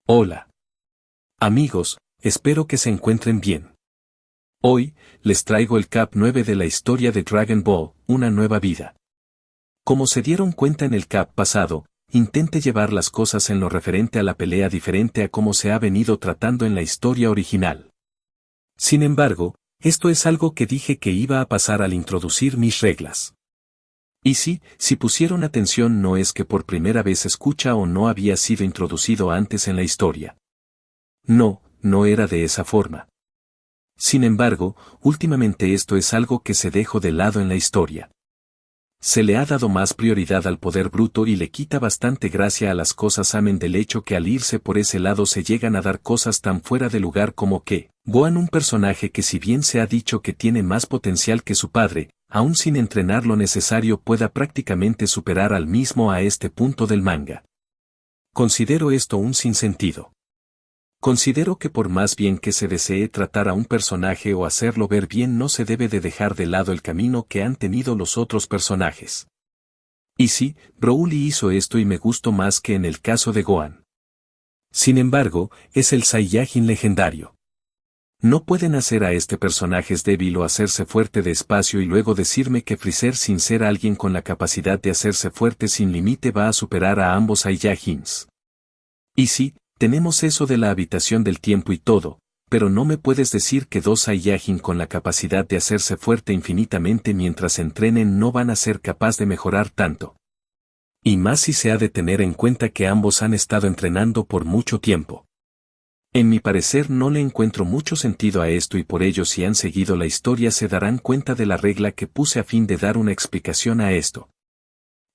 Hola. Amigos, espero que se encuentren bien. Hoy, les traigo el Cap 9 de la historia de Dragon Ball, una nueva vida. Como se dieron cuenta en el Cap pasado, intenté llevar las cosas en lo referente a la pelea diferente a como se ha venido tratando en la historia original. Sin embargo, esto es algo que dije que iba a pasar al introducir mis reglas. Y sí, si pusieron atención no es que por primera vez escucha o no había sido introducido antes en la historia. No, no era de esa forma. Sin embargo, últimamente esto es algo que se dejó de lado en la historia. Se le ha dado más prioridad al poder bruto y le quita bastante gracia a las cosas amén del hecho que al irse por ese lado se llegan a dar cosas tan fuera de lugar como que, Gohan, un personaje que si bien se ha dicho que tiene más potencial que su padre, aún sin entrenar lo necesario pueda prácticamente superar al mismo a este punto del manga. Considero esto un sinsentido. Considero que por más bien que se desee tratar a un personaje o hacerlo ver bien no se debe de dejar de lado el camino que han tenido los otros personajes. Y sí, Broly hizo esto y me gustó más que en el caso de Gohan. Sin embargo, es el Saiyajin legendario. No pueden hacer a este personaje débil o hacerse fuerte despacio y luego decirme que Freezer sin ser alguien con la capacidad de hacerse fuerte sin límite va a superar a ambos Saiyajins. Y sí, tenemos eso de la habitación del tiempo y todo, pero no me puedes decir que dos Saiyajin con la capacidad de hacerse fuerte infinitamente mientras entrenen no van a ser capaz de mejorar tanto. Y más si se ha de tener en cuenta que ambos han estado entrenando por mucho tiempo. En mi parecer no le encuentro mucho sentido a esto y por ello si han seguido la historia se darán cuenta de la regla que puse a fin de dar una explicación a esto.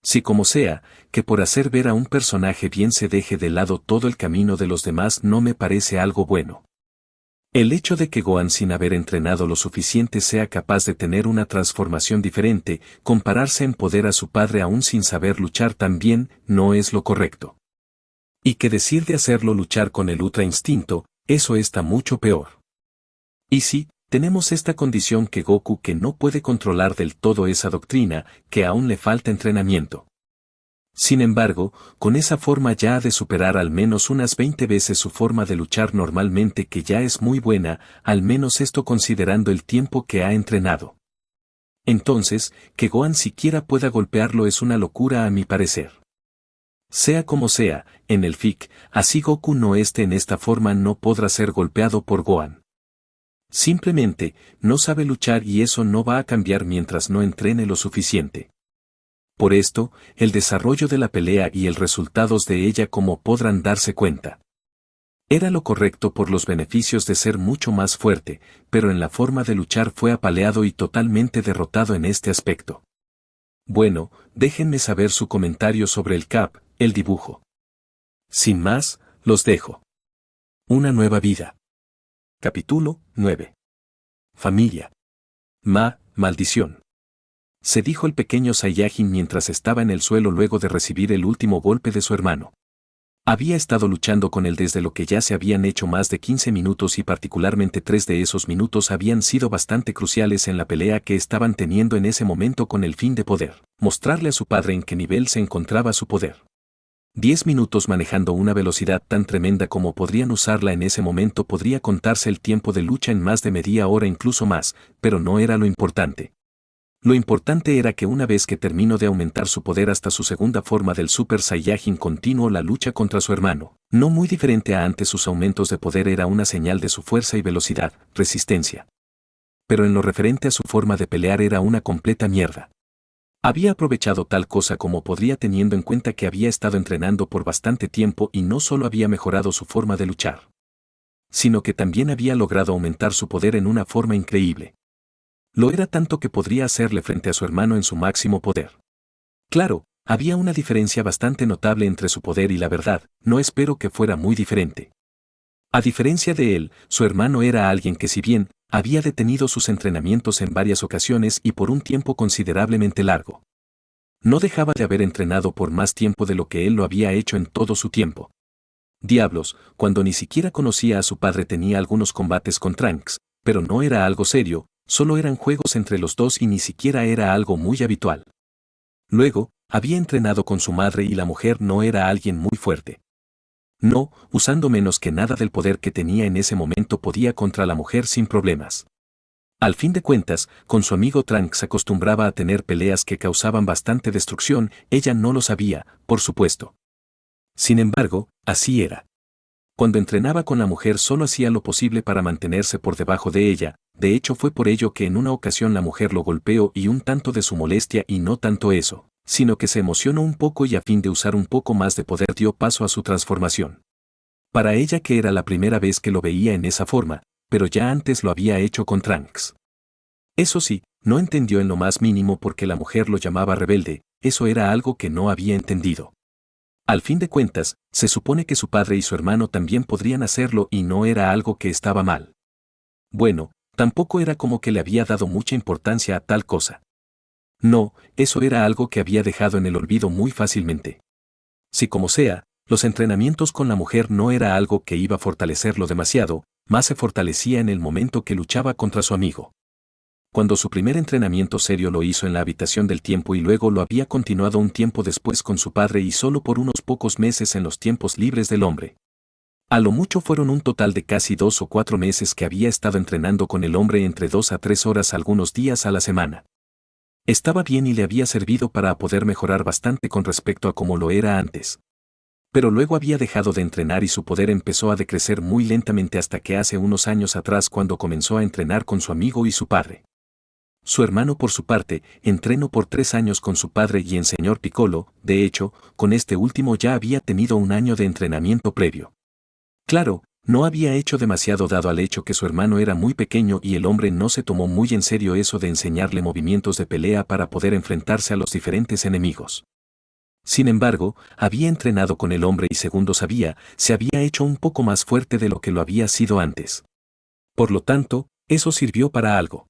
Si como sea, que por hacer ver a un personaje bien se deje de lado todo el camino de los demás no me parece algo bueno. El hecho de que Gohan sin haber entrenado lo suficiente sea capaz de tener una transformación diferente, compararse en poder a su padre aún sin saber luchar tan bien, no es lo correcto. Y que decir de hacerlo luchar con el Ultra Instinto, eso está mucho peor. Y sí, tenemos esta condición que Goku que no puede controlar del todo esa doctrina, que aún le falta entrenamiento. Sin embargo, con esa forma ya ha de superar al menos unas 20 veces su forma de luchar normalmente que ya es muy buena, al menos esto considerando el tiempo que ha entrenado. Entonces, que Gohan siquiera pueda golpearlo es una locura a mi parecer. Sea como sea, en el FIC, así Goku no esté en esta forma no podrá ser golpeado por Gohan. Simplemente, no sabe luchar y eso no va a cambiar mientras no entrene lo suficiente. Por esto, el desarrollo de la pelea y el resultados de ella como podrán darse cuenta. Era lo correcto por los beneficios de ser mucho más fuerte, pero en la forma de luchar fue apaleado y totalmente derrotado en este aspecto. Bueno, déjenme saber su comentario sobre el Cap, el dibujo. Sin más, los dejo. Una nueva vida. Capítulo 9. Familia. Maldición. Se dijo el pequeño Saiyajin mientras estaba en el suelo luego de recibir el último golpe de su hermano. Había estado luchando con él desde lo que ya se habían hecho más de 15 minutos y particularmente 3 de esos minutos habían sido bastante cruciales en la pelea que estaban teniendo en ese momento con el fin de poder mostrarle a su padre en qué nivel se encontraba su poder. 10 minutos manejando una velocidad tan tremenda como podrían usarla en ese momento podría contarse el tiempo de lucha en más de media hora incluso más, pero no era lo importante. Lo importante era que una vez que terminó de aumentar su poder hasta su segunda forma del Super Saiyajin continuó la lucha contra su hermano, no muy diferente a antes sus aumentos de poder era una señal de su fuerza y velocidad, resistencia. Pero en lo referente a su forma de pelear era una completa mierda. Había aprovechado tal cosa como podría teniendo en cuenta que había estado entrenando por bastante tiempo y no solo había mejorado su forma de luchar, sino que también había logrado aumentar su poder en una forma increíble. Lo era tanto que podría hacerle frente a su hermano en su máximo poder. Claro, había una diferencia bastante notable entre su poder y la verdad, no espero que fuera muy diferente. A diferencia de él, su hermano era alguien que si bien, había detenido sus entrenamientos en varias ocasiones y por un tiempo considerablemente largo. No dejaba de haber entrenado por más tiempo de lo que él lo había hecho en todo su tiempo. Diablos, cuando ni siquiera conocía a su padre tenía algunos combates con Trunks, pero no era algo serio, solo eran juegos entre los dos y ni siquiera era algo muy habitual. Luego, había entrenado con su madre y la mujer no era alguien muy fuerte. No, usando menos que nada del poder que tenía en ese momento podía contra la mujer sin problemas. Al fin de cuentas, con su amigo Trunks acostumbraba a tener peleas que causaban bastante destrucción, ella no lo sabía, por supuesto. Sin embargo, así era. Cuando entrenaba con la mujer solo hacía lo posible para mantenerse por debajo de ella, de hecho fue por ello que en una ocasión la mujer lo golpeó y un tanto de su molestia y no tanto eso, sino que se emocionó un poco y a fin de usar un poco más de poder dio paso a su transformación. Para ella que era la primera vez que lo veía en esa forma, pero ya antes lo había hecho con Trunks. Eso sí, no entendió en lo más mínimo por qué la mujer lo llamaba rebelde, eso era algo que no había entendido. Al fin de cuentas, se supone que su padre y su hermano también podrían hacerlo y no era algo que estaba mal. Bueno, tampoco era como que le había dado mucha importancia a tal cosa. No, eso era algo que había dejado en el olvido muy fácilmente. Si como sea, los entrenamientos con la mujer no era algo que iba a fortalecerlo demasiado, más se fortalecía en el momento que luchaba contra su amigo. Cuando su primer entrenamiento serio lo hizo en la habitación del tiempo y luego lo había continuado un tiempo después con su padre y solo por unos pocos meses en los tiempos libres del hombre. A lo mucho fueron un total de casi 2 o 4 meses que había estado entrenando con el hombre entre 2 a 3 horas algunos días a la semana. Estaba bien y le había servido para poder mejorar bastante con respecto a como lo era antes. Pero luego había dejado de entrenar y su poder empezó a decrecer muy lentamente hasta que hace unos años atrás cuando comenzó a entrenar con su amigo y su padre. Su hermano por su parte, entrenó por 3 años con su padre y en señor Piccolo, de hecho, con este último ya había tenido un año de entrenamiento previo. Claro, no había hecho demasiado dado al hecho que su hermano era muy pequeño y el hombre no se tomó muy en serio eso de enseñarle movimientos de pelea para poder enfrentarse a los diferentes enemigos. Sin embargo, había entrenado con el hombre y segundo sabía, se había hecho un poco más fuerte de lo que lo había sido antes. Por lo tanto, eso sirvió para algo.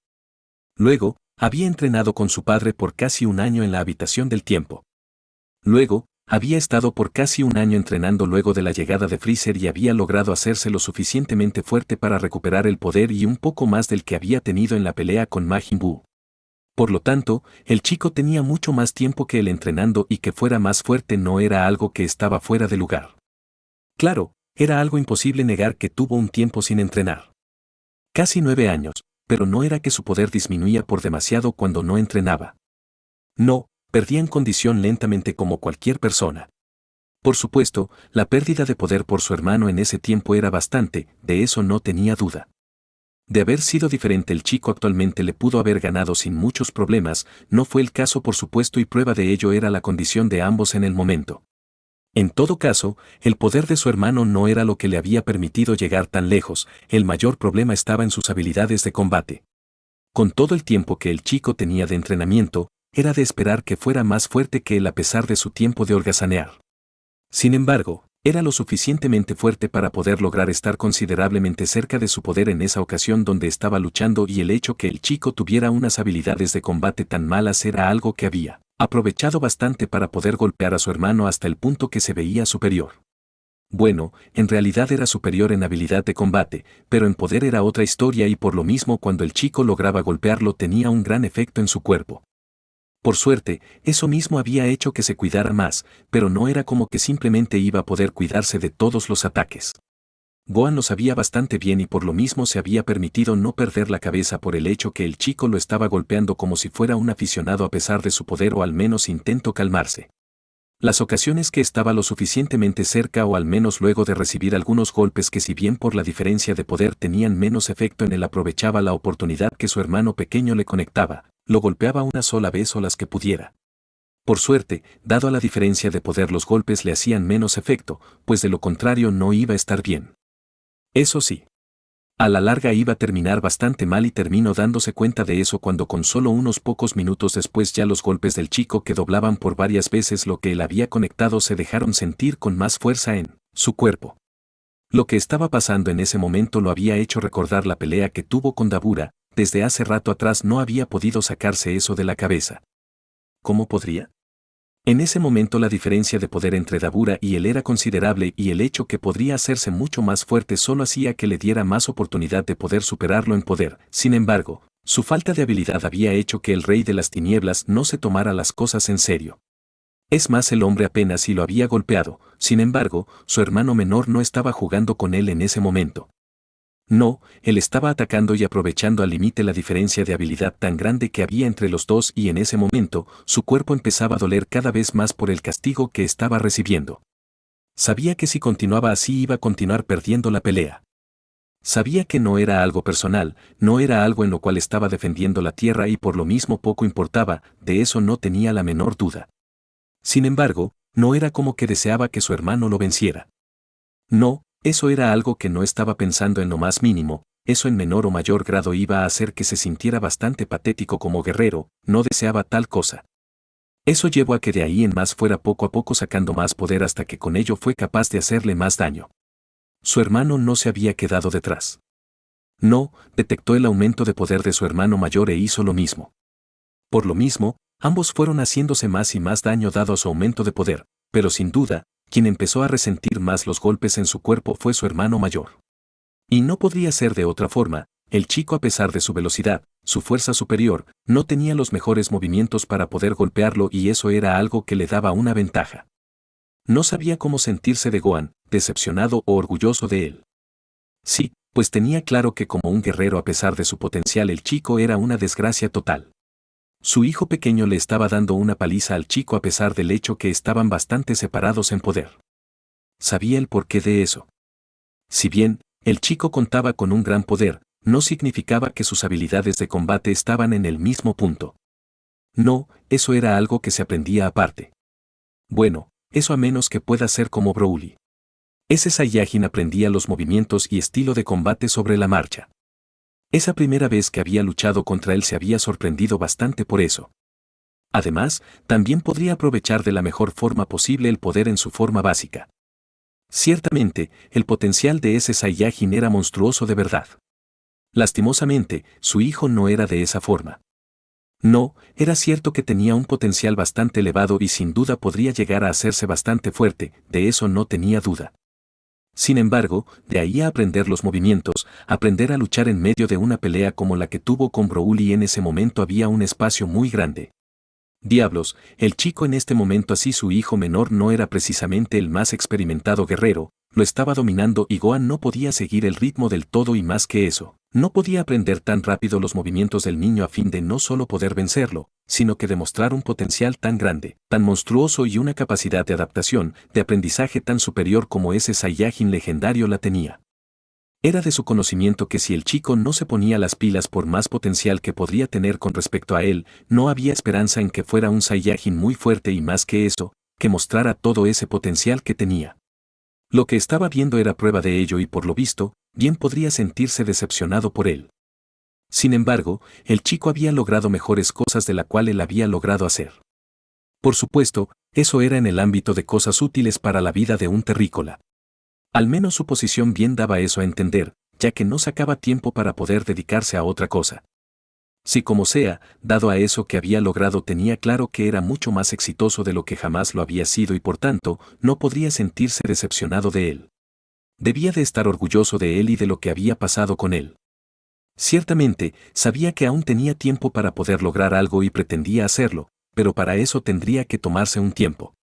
Luego, había entrenado con su padre por casi un año en la habitación del tiempo. Luego, había estado por casi un año entrenando luego de la llegada de Freezer y había logrado hacerse lo suficientemente fuerte para recuperar el poder y un poco más del que había tenido en la pelea con Majin Buu. Por lo tanto, el chico tenía mucho más tiempo que él entrenando y que fuera más fuerte no era algo que estaba fuera de lugar. Claro, era algo imposible negar que tuvo un tiempo sin entrenar. Casi 9 años, pero no era que su poder disminuía por demasiado cuando no entrenaba. No, perdía en condición lentamente como cualquier persona. Por supuesto, la pérdida de poder por su hermano en ese tiempo era bastante, de eso no tenía duda. De haber sido diferente el chico actualmente le pudo haber ganado sin muchos problemas, no fue el caso por supuesto y prueba de ello era la condición de ambos en el momento. En todo caso, el poder de su hermano no era lo que le había permitido llegar tan lejos, el mayor problema estaba en sus habilidades de combate. Con todo el tiempo que el chico tenía de entrenamiento, era de esperar que fuera más fuerte que él a pesar de su tiempo de holgazanear. Sin embargo, era lo suficientemente fuerte para poder lograr estar considerablemente cerca de su poder en esa ocasión donde estaba luchando y el hecho que el chico tuviera unas habilidades de combate tan malas era algo que había aprovechado bastante para poder golpear a su hermano hasta el punto que se veía superior. Bueno, en realidad era superior en habilidad de combate, pero en poder era otra historia y por lo mismo cuando el chico lograba golpearlo tenía un gran efecto en su cuerpo. Por suerte, eso mismo había hecho que se cuidara más, pero no era como que simplemente iba a poder cuidarse de todos los ataques. Gohan lo sabía bastante bien y por lo mismo se había permitido no perder la cabeza por el hecho que el chico lo estaba golpeando como si fuera un aficionado a pesar de su poder o al menos intentó calmarse. Las ocasiones que estaba lo suficientemente cerca o al menos luego de recibir algunos golpes que si bien por la diferencia de poder tenían menos efecto en él aprovechaba la oportunidad que su hermano pequeño le conectaba, lo golpeaba una sola vez o las que pudiera. Por suerte, dado a la diferencia de poder los golpes le hacían menos efecto, pues de lo contrario no iba a estar bien. Eso sí. A la larga iba a terminar bastante mal y terminó dándose cuenta de eso cuando con solo unos pocos minutos después ya los golpes del chico que doblaban por varias veces lo que él había conectado se dejaron sentir con más fuerza en su cuerpo. Lo que estaba pasando en ese momento lo había hecho recordar la pelea que tuvo con Dabura, desde hace rato atrás no había podido sacarse eso de la cabeza. ¿Cómo podría? En ese momento la diferencia de poder entre Dabura y él era considerable y el hecho que podría hacerse mucho más fuerte solo hacía que le diera más oportunidad de poder superarlo en poder. Sin embargo, su falta de habilidad había hecho que el Rey de las Tinieblas no se tomara las cosas en serio. Es más, el hombre apenas si lo había golpeado, sin embargo, su hermano menor no estaba jugando con él en ese momento. No, él estaba atacando y aprovechando al límite la diferencia de habilidad tan grande que había entre los dos, y en ese momento, su cuerpo empezaba a doler cada vez más por el castigo que estaba recibiendo. Sabía que si continuaba así iba a continuar perdiendo la pelea. Sabía que no era algo personal, no era algo en lo cual estaba defendiendo la tierra y por lo mismo poco importaba, de eso no tenía la menor duda. Sin embargo, no era como que deseaba que su hermano lo venciera. No, eso era algo que no estaba pensando en lo más mínimo, eso en menor o mayor grado iba a hacer que se sintiera bastante patético como guerrero, no deseaba tal cosa. Eso llevó a que de ahí en más fuera poco a poco sacando más poder hasta que con ello fue capaz de hacerle más daño. Su hermano no se había quedado detrás. No, detectó el aumento de poder de su hermano mayor e hizo lo mismo. Por lo mismo, ambos fueron haciéndose más y más daño dado a su aumento de poder, pero sin duda, quien empezó a resentir más los golpes en su cuerpo fue su hermano mayor. Y no podría ser de otra forma, el chico, a pesar de su velocidad, su fuerza superior, no tenía los mejores movimientos para poder golpearlo, y eso era algo que le daba una ventaja. No sabía cómo sentirse de Gohan, decepcionado o orgulloso de él. Sí, pues tenía claro que como un guerrero, a pesar de su potencial, el chico era una desgracia total. Su hijo pequeño le estaba dando una paliza al chico a pesar del hecho que estaban bastante separados en poder. Sabía el porqué de eso. Si bien, el chico contaba con un gran poder, no significaba que sus habilidades de combate estaban en el mismo punto. No, eso era algo que se aprendía aparte. Bueno, eso a menos que pueda ser como Broly. Ese Saiyajin aprendía los movimientos y estilo de combate sobre la marcha. Esa primera vez que había luchado contra él se había sorprendido bastante por eso. Además, también podría aprovechar de la mejor forma posible el poder en su forma básica. Ciertamente, el potencial de ese Saiyajin era monstruoso de verdad. Lastimosamente, su hijo no era de esa forma. No, era cierto que tenía un potencial bastante elevado y sin duda podría llegar a hacerse bastante fuerte, de eso no tenía duda. Sin embargo, de ahí a aprender los movimientos, aprender a luchar en medio de una pelea como la que tuvo con Broly, en ese momento había un espacio muy grande. Diablos, el chico en este momento, así su hijo menor no era precisamente el más experimentado guerrero, lo estaba dominando y Gohan no podía seguir el ritmo del todo, y más que eso, no podía aprender tan rápido los movimientos del niño a fin de no solo poder vencerlo, sino que demostrar un potencial tan grande, tan monstruoso y una capacidad de adaptación, de aprendizaje tan superior como ese Saiyajin legendario la tenía. Era de su conocimiento que si el chico no se ponía las pilas, por más potencial que podría tener con respecto a él, no había esperanza en que fuera un Saiyajin muy fuerte y más que eso, que mostrara todo ese potencial que tenía. Lo que estaba viendo era prueba de ello y por lo visto, bien podría sentirse decepcionado por él. Sin embargo, el chico había logrado mejores cosas de la cual él había logrado hacer. Por supuesto, eso era en el ámbito de cosas útiles para la vida de un terrícola. Al menos su posición bien daba eso a entender, ya que no sacaba tiempo para poder dedicarse a otra cosa. Si como sea, dado a eso que había logrado, tenía claro que era mucho más exitoso de lo que jamás lo había sido y por tanto, no podría sentirse decepcionado de él. Debía de estar orgulloso de él y de lo que había pasado con él. Ciertamente, sabía que aún tenía tiempo para poder lograr algo y pretendía hacerlo, pero para eso tendría que tomarse un tiempo.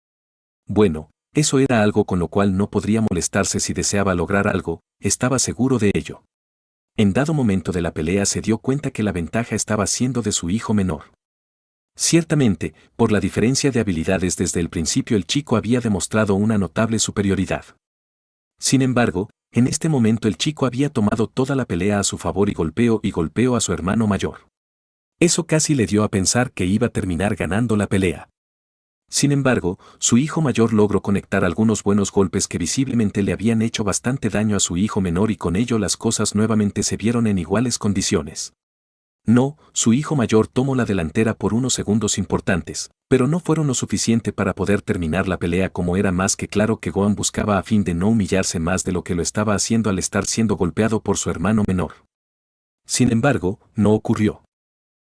Bueno, eso era algo con lo cual no podría molestarse si deseaba lograr algo, estaba seguro de ello. En dado momento de la pelea se dio cuenta que la ventaja estaba siendo de su hijo menor. Ciertamente, por la diferencia de habilidades desde el principio el chico había demostrado una notable superioridad. Sin embargo, en este momento el chico había tomado toda la pelea a su favor y golpeó a su hermano mayor. Eso casi le dio a pensar que iba a terminar ganando la pelea. Sin embargo, su hijo mayor logró conectar algunos buenos golpes que visiblemente le habían hecho bastante daño a su hijo menor y con ello las cosas nuevamente se vieron en iguales condiciones. No, su hijo mayor tomó la delantera por unos segundos importantes, pero no fueron lo suficiente para poder terminar la pelea, como era más que claro que Gohan buscaba a fin de no humillarse más de lo que lo estaba haciendo al estar siendo golpeado por su hermano menor. Sin embargo, no ocurrió.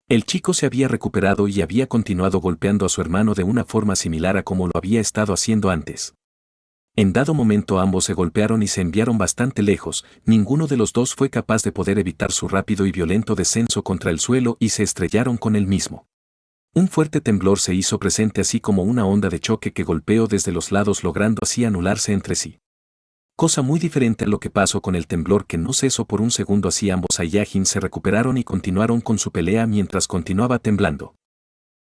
El chico se había recuperado y había continuado golpeando a su hermano de una forma similar a como lo había estado haciendo antes. En dado momento ambos se golpearon y se enviaron bastante lejos, ninguno de los dos fue capaz de poder evitar su rápido y violento descenso contra el suelo y se estrellaron con él mismo. Un fuerte temblor se hizo presente así como una onda de choque que golpeó desde los lados logrando así anularse entre sí. Cosa muy diferente a lo que pasó con el temblor que no cesó por un segundo así ambos Saiyajin se recuperaron y continuaron con su pelea mientras continuaba temblando.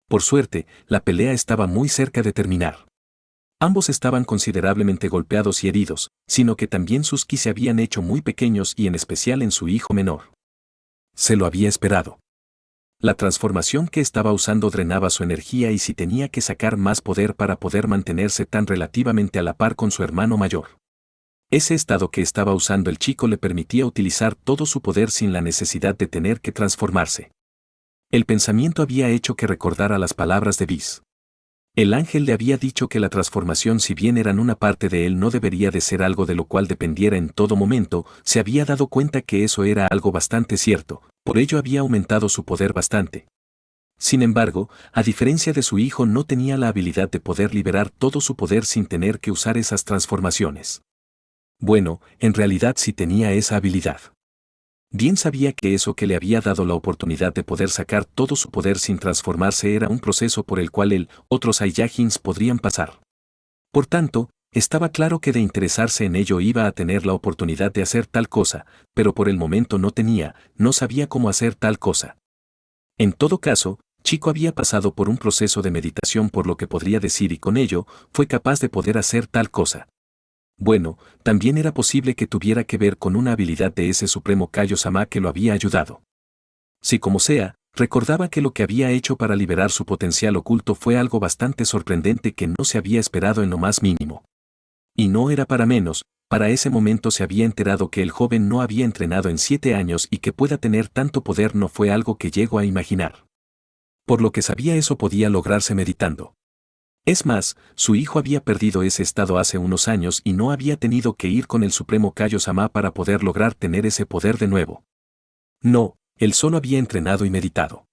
Por suerte, la pelea estaba muy cerca de terminar. Ambos estaban considerablemente golpeados y heridos, sino que también sus ki se habían hecho muy pequeños y en especial en su hijo menor. Se lo había esperado. La transformación que estaba usando drenaba su energía y si tenía que sacar más poder para poder mantenerse tan relativamente a la par con su hermano mayor. Ese estado que estaba usando el chico le permitía utilizar todo su poder sin la necesidad de tener que transformarse. El pensamiento había hecho que recordara las palabras de Whis. El ángel le había dicho que la transformación, si bien eran una parte de él, no debería de ser algo de lo cual dependiera en todo momento. Se había dado cuenta que eso era algo bastante cierto, por ello había aumentado su poder bastante. Sin embargo, a diferencia de su hijo, no tenía la habilidad de poder liberar todo su poder sin tener que usar esas transformaciones. Bueno, en realidad sí tenía esa habilidad. Bien sabía que eso que le había dado la oportunidad de poder sacar todo su poder sin transformarse era un proceso por el cual él, otros Saiyajins podrían pasar. Por tanto, estaba claro que de interesarse en ello iba a tener la oportunidad de hacer tal cosa, pero por el momento no sabía cómo hacer tal cosa. En todo caso, Chico había pasado por un proceso de meditación por lo que podría decir y con ello, fue capaz de poder hacer tal cosa. Bueno, también era posible que tuviera que ver con una habilidad de ese supremo Kaio-sama que lo había ayudado. Si como sea, recordaba que lo que había hecho para liberar su potencial oculto fue algo bastante sorprendente que no se había esperado en lo más mínimo. Y no era para menos, para ese momento se había enterado que el joven no había entrenado en 7 años y que pueda tener tanto poder no fue algo que llegó a imaginar. Por lo que sabía eso podía lograrse meditando. Es más, su hijo había perdido ese estado hace unos años y no había tenido que ir con el supremo Kaio-sama para poder lograr tener ese poder de nuevo. No, él solo había entrenado y meditado.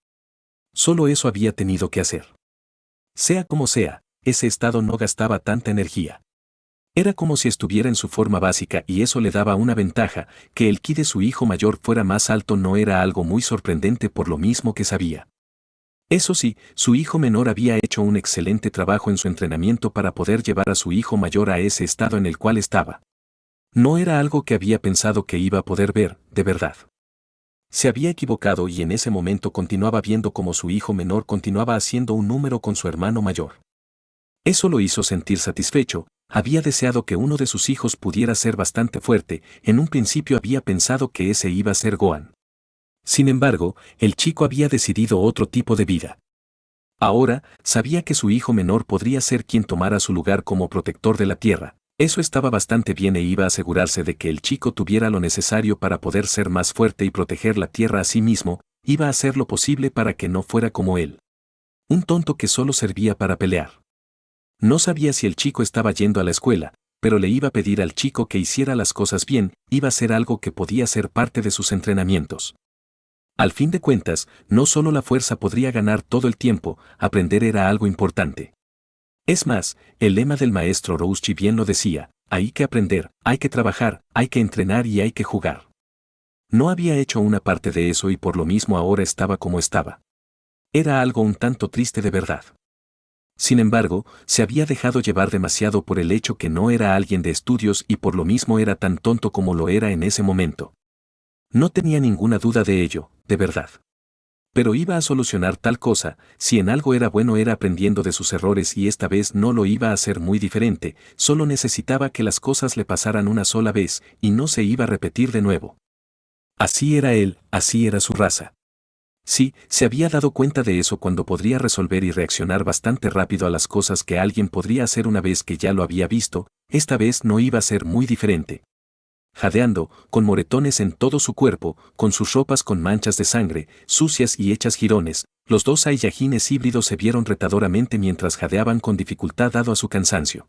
Solo eso había tenido que hacer. Sea como sea, ese estado no gastaba tanta energía. Era como si estuviera en su forma básica y eso le daba una ventaja, que el ki de su hijo mayor fuera más alto no era algo muy sorprendente por lo mismo que sabía. Eso sí, su hijo menor había hecho un excelente trabajo en su entrenamiento para poder llevar a su hijo mayor a ese estado en el cual estaba. No era algo que había pensado que iba a poder ver, de verdad. Se había equivocado y en ese momento continuaba viendo cómo su hijo menor continuaba haciendo un número con su hermano mayor. Eso lo hizo sentir satisfecho, había deseado que uno de sus hijos pudiera ser bastante fuerte, en un principio había pensado que ese iba a ser Gohan. Sin embargo, el chico había decidido otro tipo de vida. Ahora, sabía que su hijo menor podría ser quien tomara su lugar como protector de la tierra. Eso estaba bastante bien e iba a asegurarse de que el chico tuviera lo necesario para poder ser más fuerte y proteger la tierra a sí mismo, iba a hacer lo posible para que no fuera como él. Un tonto que solo servía para pelear. No sabía si el chico estaba yendo a la escuela, pero le iba a pedir al chico que hiciera las cosas bien, iba a ser algo que podía ser parte de sus entrenamientos. Al fin de cuentas, no solo la fuerza podría ganar todo el tiempo, aprender era algo importante. Es más, el lema del maestro Roushi bien lo decía, hay que aprender, hay que trabajar, hay que entrenar y hay que jugar. No había hecho una parte de eso y por lo mismo ahora estaba como estaba. Era algo un tanto triste de verdad. Sin embargo, se había dejado llevar demasiado por el hecho que no era alguien de estudios y por lo mismo era tan tonto como lo era en ese momento. No tenía ninguna duda de ello, de verdad. Pero iba a solucionar tal cosa, si en algo era bueno era aprendiendo de sus errores y esta vez no lo iba a hacer muy diferente, solo necesitaba que las cosas le pasaran una sola vez y no se iba a repetir de nuevo. Así era él, así era su raza. Sí, se había dado cuenta de eso cuando podría resolver y reaccionar bastante rápido a las cosas que alguien podría hacer una vez que ya lo había visto, esta vez no iba a ser muy diferente. Jadeando, con moretones en todo su cuerpo, con sus ropas con manchas de sangre, sucias y hechas jirones, los dos Saiyajines híbridos se vieron retadoramente mientras jadeaban con dificultad dado a su cansancio.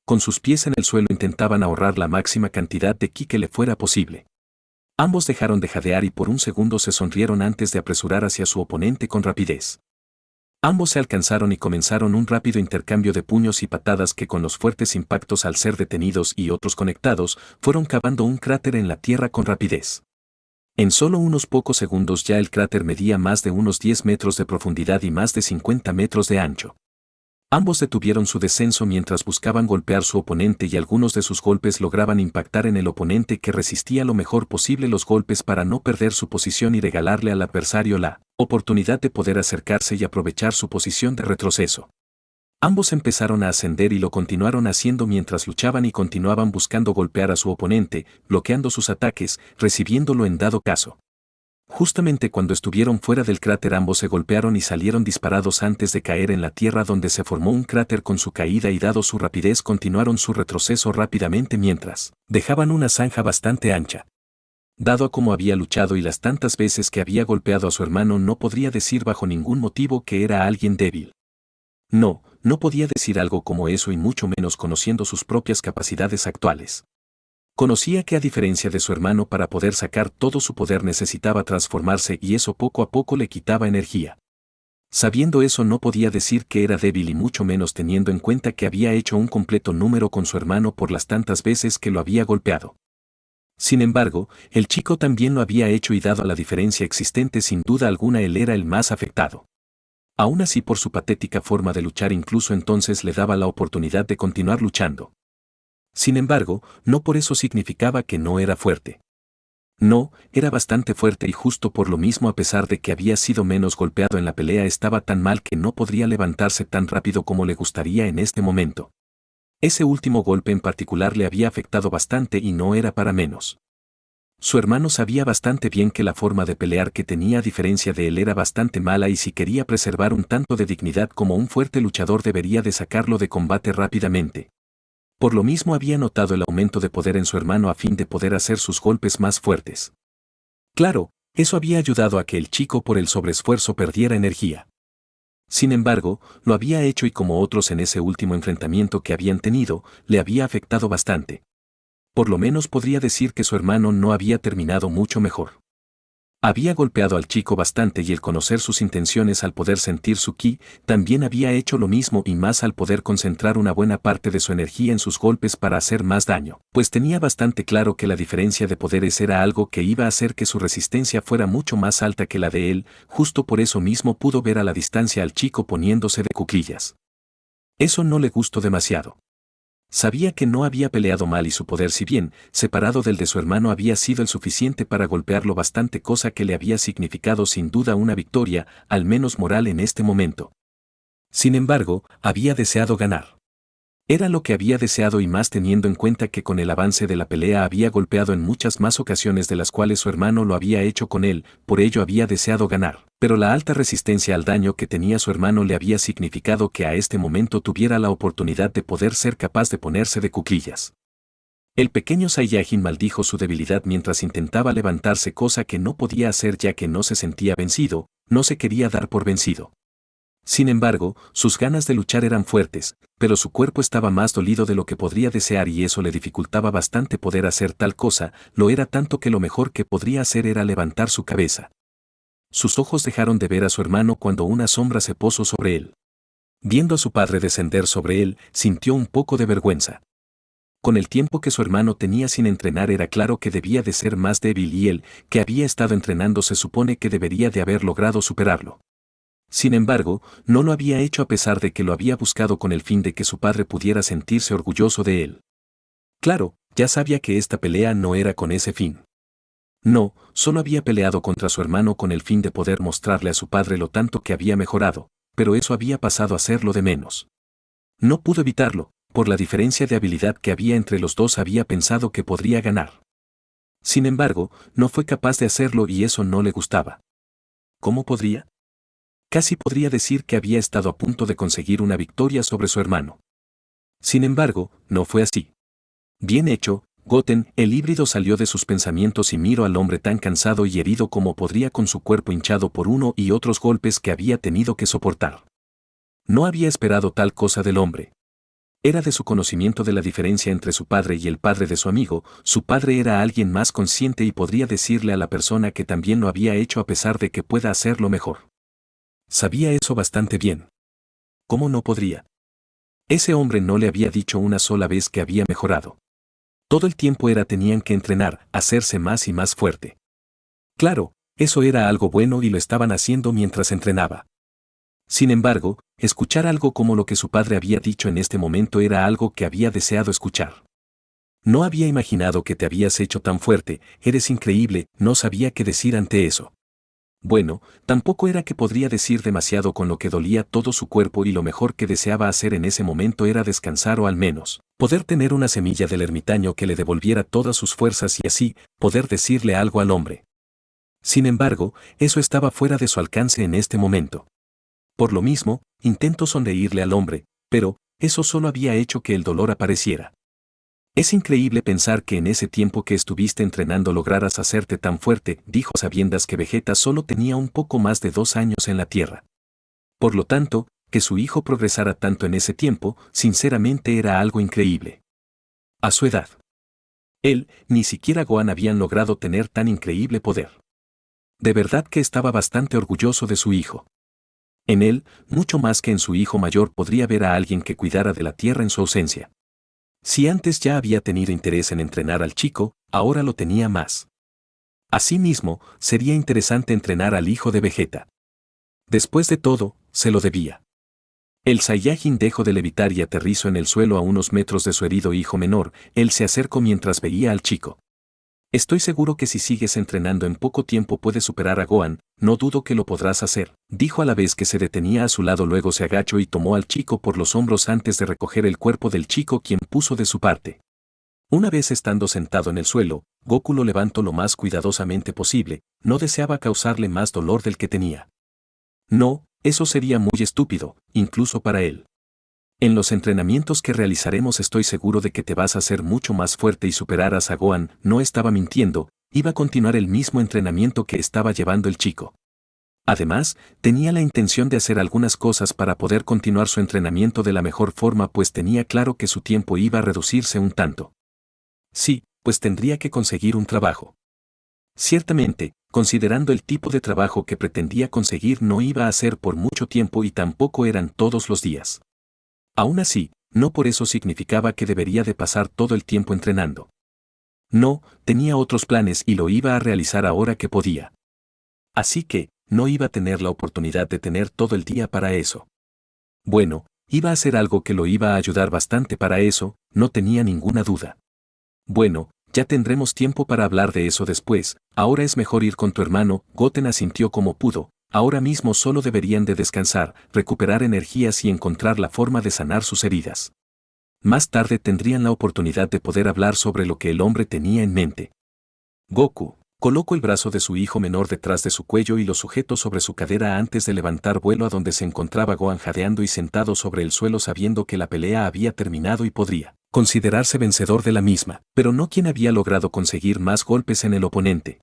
Con sus pies en el suelo intentaban ahorrar la máxima cantidad de ki que le fuera posible. Ambos dejaron de jadear y por un segundo se sonrieron antes de apresurar hacia su oponente con rapidez. Ambos se alcanzaron y comenzaron un rápido intercambio de puños y patadas que con los fuertes impactos al ser detenidos y otros conectados, fueron cavando un cráter en la tierra con rapidez. En solo unos pocos segundos ya el cráter medía más de unos 10 metros de profundidad y más de 50 metros de ancho. Ambos detuvieron su descenso mientras buscaban golpear su oponente y algunos de sus golpes lograban impactar en el oponente que resistía lo mejor posible los golpes para no perder su posición y regalarle al adversario la oportunidad de poder acercarse y aprovechar su posición de retroceso. Ambos empezaron a ascender y lo continuaron haciendo mientras luchaban y continuaban buscando golpear a su oponente, bloqueando sus ataques, recibiéndolo en dado caso. Justamente cuando estuvieron fuera del cráter ambos se golpearon y salieron disparados antes de caer en la tierra donde se formó un cráter con su caída y dado su rapidez continuaron su retroceso rápidamente mientras dejaban una zanja bastante ancha. Dado a cómo había luchado y las tantas veces que había golpeado a su hermano no podría decir bajo ningún motivo que era alguien débil. No podía decir algo como eso y mucho menos conociendo sus propias capacidades actuales. Conocía que a diferencia de su hermano para poder sacar todo su poder necesitaba transformarse y eso poco a poco le quitaba energía. Sabiendo eso no podía decir que era débil y mucho menos teniendo en cuenta que había hecho un completo número con su hermano por las tantas veces que lo había golpeado. Sin embargo, el chico también lo había hecho y dado a la diferencia existente sin duda alguna él era el más afectado. Aún así por su patética forma de luchar incluso entonces le daba la oportunidad de continuar luchando. Sin embargo, no por eso significaba que no era fuerte. No, era bastante fuerte y justo por lo mismo a pesar de que había sido menos golpeado en la pelea estaba tan mal que no podría levantarse tan rápido como le gustaría en este momento. Ese último golpe en particular le había afectado bastante y no era para menos. Su hermano sabía bastante bien que la forma de pelear que tenía a diferencia de él era bastante mala y si quería preservar un tanto de dignidad como un fuerte luchador debería de sacarlo de combate rápidamente. Por lo mismo había notado el aumento de poder en su hermano a fin de poder hacer sus golpes más fuertes. Claro, eso había ayudado a que el chico por el sobreesfuerzo perdiera energía. Sin embargo, lo había hecho y como otros en ese último enfrentamiento que habían tenido, le había afectado bastante. Por lo menos podría decir que su hermano no había terminado mucho mejor. Había golpeado al chico bastante y el conocer sus intenciones al poder sentir su ki, también había hecho lo mismo y más al poder concentrar una buena parte de su energía en sus golpes para hacer más daño, pues tenía bastante claro que la diferencia de poderes era algo que iba a hacer que su resistencia fuera mucho más alta que la de él, justo por eso mismo pudo ver a la distancia al chico poniéndose de cuclillas. Eso no le gustó demasiado. Sabía que no había peleado mal y su poder si bien, separado del de su hermano había sido el suficiente para golpearlo bastante cosa que le había significado sin duda una victoria, al menos moral en este momento. Sin embargo, había deseado ganar. Era lo que había deseado y más teniendo en cuenta que con el avance de la pelea había golpeado en muchas más ocasiones de las cuales su hermano lo había hecho con él, por ello había deseado ganar. Pero la alta resistencia al daño que tenía su hermano le había significado que a este momento tuviera la oportunidad de poder ser capaz de ponerse de cuclillas. El pequeño Saiyajin maldijo su debilidad mientras intentaba levantarse cosa que no podía hacer ya que no se sentía vencido, no se quería dar por vencido. Sin embargo, sus ganas de luchar eran fuertes, pero su cuerpo estaba más dolido de lo que podría desear y eso le dificultaba bastante poder hacer tal cosa, lo era tanto que lo mejor que podría hacer era levantar su cabeza. Sus ojos dejaron de ver a su hermano cuando una sombra se posó sobre él. Viendo a su padre descender sobre él, sintió un poco de vergüenza. Con el tiempo que su hermano tenía sin entrenar era claro que debía de ser más débil y él, que había estado entrenando se supone que debería de haber logrado superarlo. Sin embargo, no lo había hecho a pesar de que lo había buscado con el fin de que su padre pudiera sentirse orgulloso de él. Claro, ya sabía que esta pelea no era con ese fin. No, solo había peleado contra su hermano con el fin de poder mostrarle a su padre lo tanto que había mejorado, pero eso había pasado a ser lo de menos. No pudo evitarlo, por la diferencia de habilidad que había entre los dos había pensado que podría ganar. Sin embargo, no fue capaz de hacerlo y eso no le gustaba. ¿Cómo podría? Casi podría decir que había estado a punto de conseguir una victoria sobre su hermano. Sin embargo, no fue así. Bien hecho, Goten, el híbrido salió de sus pensamientos y miró al hombre tan cansado y herido como podría con su cuerpo hinchado por uno y otros golpes que había tenido que soportar. No había esperado tal cosa del hombre. Era de su conocimiento de la diferencia entre su padre y el padre de su amigo, su padre era alguien más consciente y podría decirle a la persona que también lo había hecho a pesar de que pueda hacerlo mejor. Sabía eso bastante bien. ¿Cómo no podría? Ese hombre no le había dicho una sola vez que había mejorado. Todo el tiempo tenían que entrenar, hacerse más y más fuerte. Claro, eso era algo bueno y lo estaban haciendo mientras entrenaba. Sin embargo, escuchar algo como lo que su padre había dicho en este momento era algo que había deseado escuchar. No había imaginado que te habías hecho tan fuerte, eres increíble, no sabía qué decir ante eso. Bueno, tampoco era que podría decir demasiado con lo que dolía todo su cuerpo y lo mejor que deseaba hacer en ese momento era descansar o al menos, poder tener una semilla del ermitaño que le devolviera todas sus fuerzas y así, poder decirle algo al hombre. Sin embargo, eso estaba fuera de su alcance en este momento. Por lo mismo, intentó sonreírle al hombre, pero, eso solo había hecho que el dolor apareciera. Es increíble pensar que en ese tiempo que estuviste entrenando lograras hacerte tan fuerte, dijo sabiendas que Vegeta solo tenía un poco más de 2 años en la Tierra. Por lo tanto, que su hijo progresara tanto en ese tiempo, sinceramente era algo increíble. A su edad. Él, ni siquiera Gohan habían logrado tener tan increíble poder. De verdad que estaba bastante orgulloso de su hijo. En él, mucho más que en su hijo mayor podría ver a alguien que cuidara de la Tierra en su ausencia. Si antes ya había tenido interés en entrenar al chico, ahora lo tenía más. Asimismo, sería interesante entrenar al hijo de Vegeta. Después de todo, se lo debía. El Saiyajin dejó de levitar y aterrizó en el suelo a unos metros de su herido hijo menor, él se acercó mientras veía al chico. Estoy seguro que si sigues entrenando en poco tiempo puedes superar a Gohan, no dudo que lo podrás hacer, dijo a la vez que se detenía a su lado, luego se agachó y tomó al chico por los hombros antes de recoger el cuerpo del chico, quien puso de su parte. Una vez estando sentado en el suelo, Goku lo levantó lo más cuidadosamente posible, no deseaba causarle más dolor del que tenía. No, eso sería muy estúpido, incluso para él. En los entrenamientos que realizaremos estoy seguro de que te vas a hacer mucho más fuerte y superarás a Gohan, no estaba mintiendo, iba a continuar el mismo entrenamiento que estaba llevando el chico. Además, tenía la intención de hacer algunas cosas para poder continuar su entrenamiento de la mejor forma, pues tenía claro que su tiempo iba a reducirse un tanto. Sí, pues tendría que conseguir un trabajo. Ciertamente, considerando el tipo de trabajo que pretendía conseguir no iba a ser por mucho tiempo y tampoco eran todos los días. Aún así, no por eso significaba que debería de pasar todo el tiempo entrenando. No, tenía otros planes y lo iba a realizar ahora que podía. Así que, no iba a tener la oportunidad de tener todo el día para eso. Bueno, iba a hacer algo que lo iba a ayudar bastante para eso, no tenía ninguna duda. Bueno, ya tendremos tiempo para hablar de eso después, ahora es mejor ir con tu hermano, Goten asintió como pudo. Ahora mismo solo deberían de descansar, recuperar energías y encontrar la forma de sanar sus heridas. Más tarde tendrían la oportunidad de poder hablar sobre lo que el hombre tenía en mente. Goku colocó el brazo de su hijo menor detrás de su cuello y lo sujetó sobre su cadera antes de levantar vuelo a donde se encontraba Gohan jadeando y sentado sobre el suelo sabiendo que la pelea había terminado y podría considerarse vencedor de la misma, pero no quien había logrado conseguir más golpes en el oponente.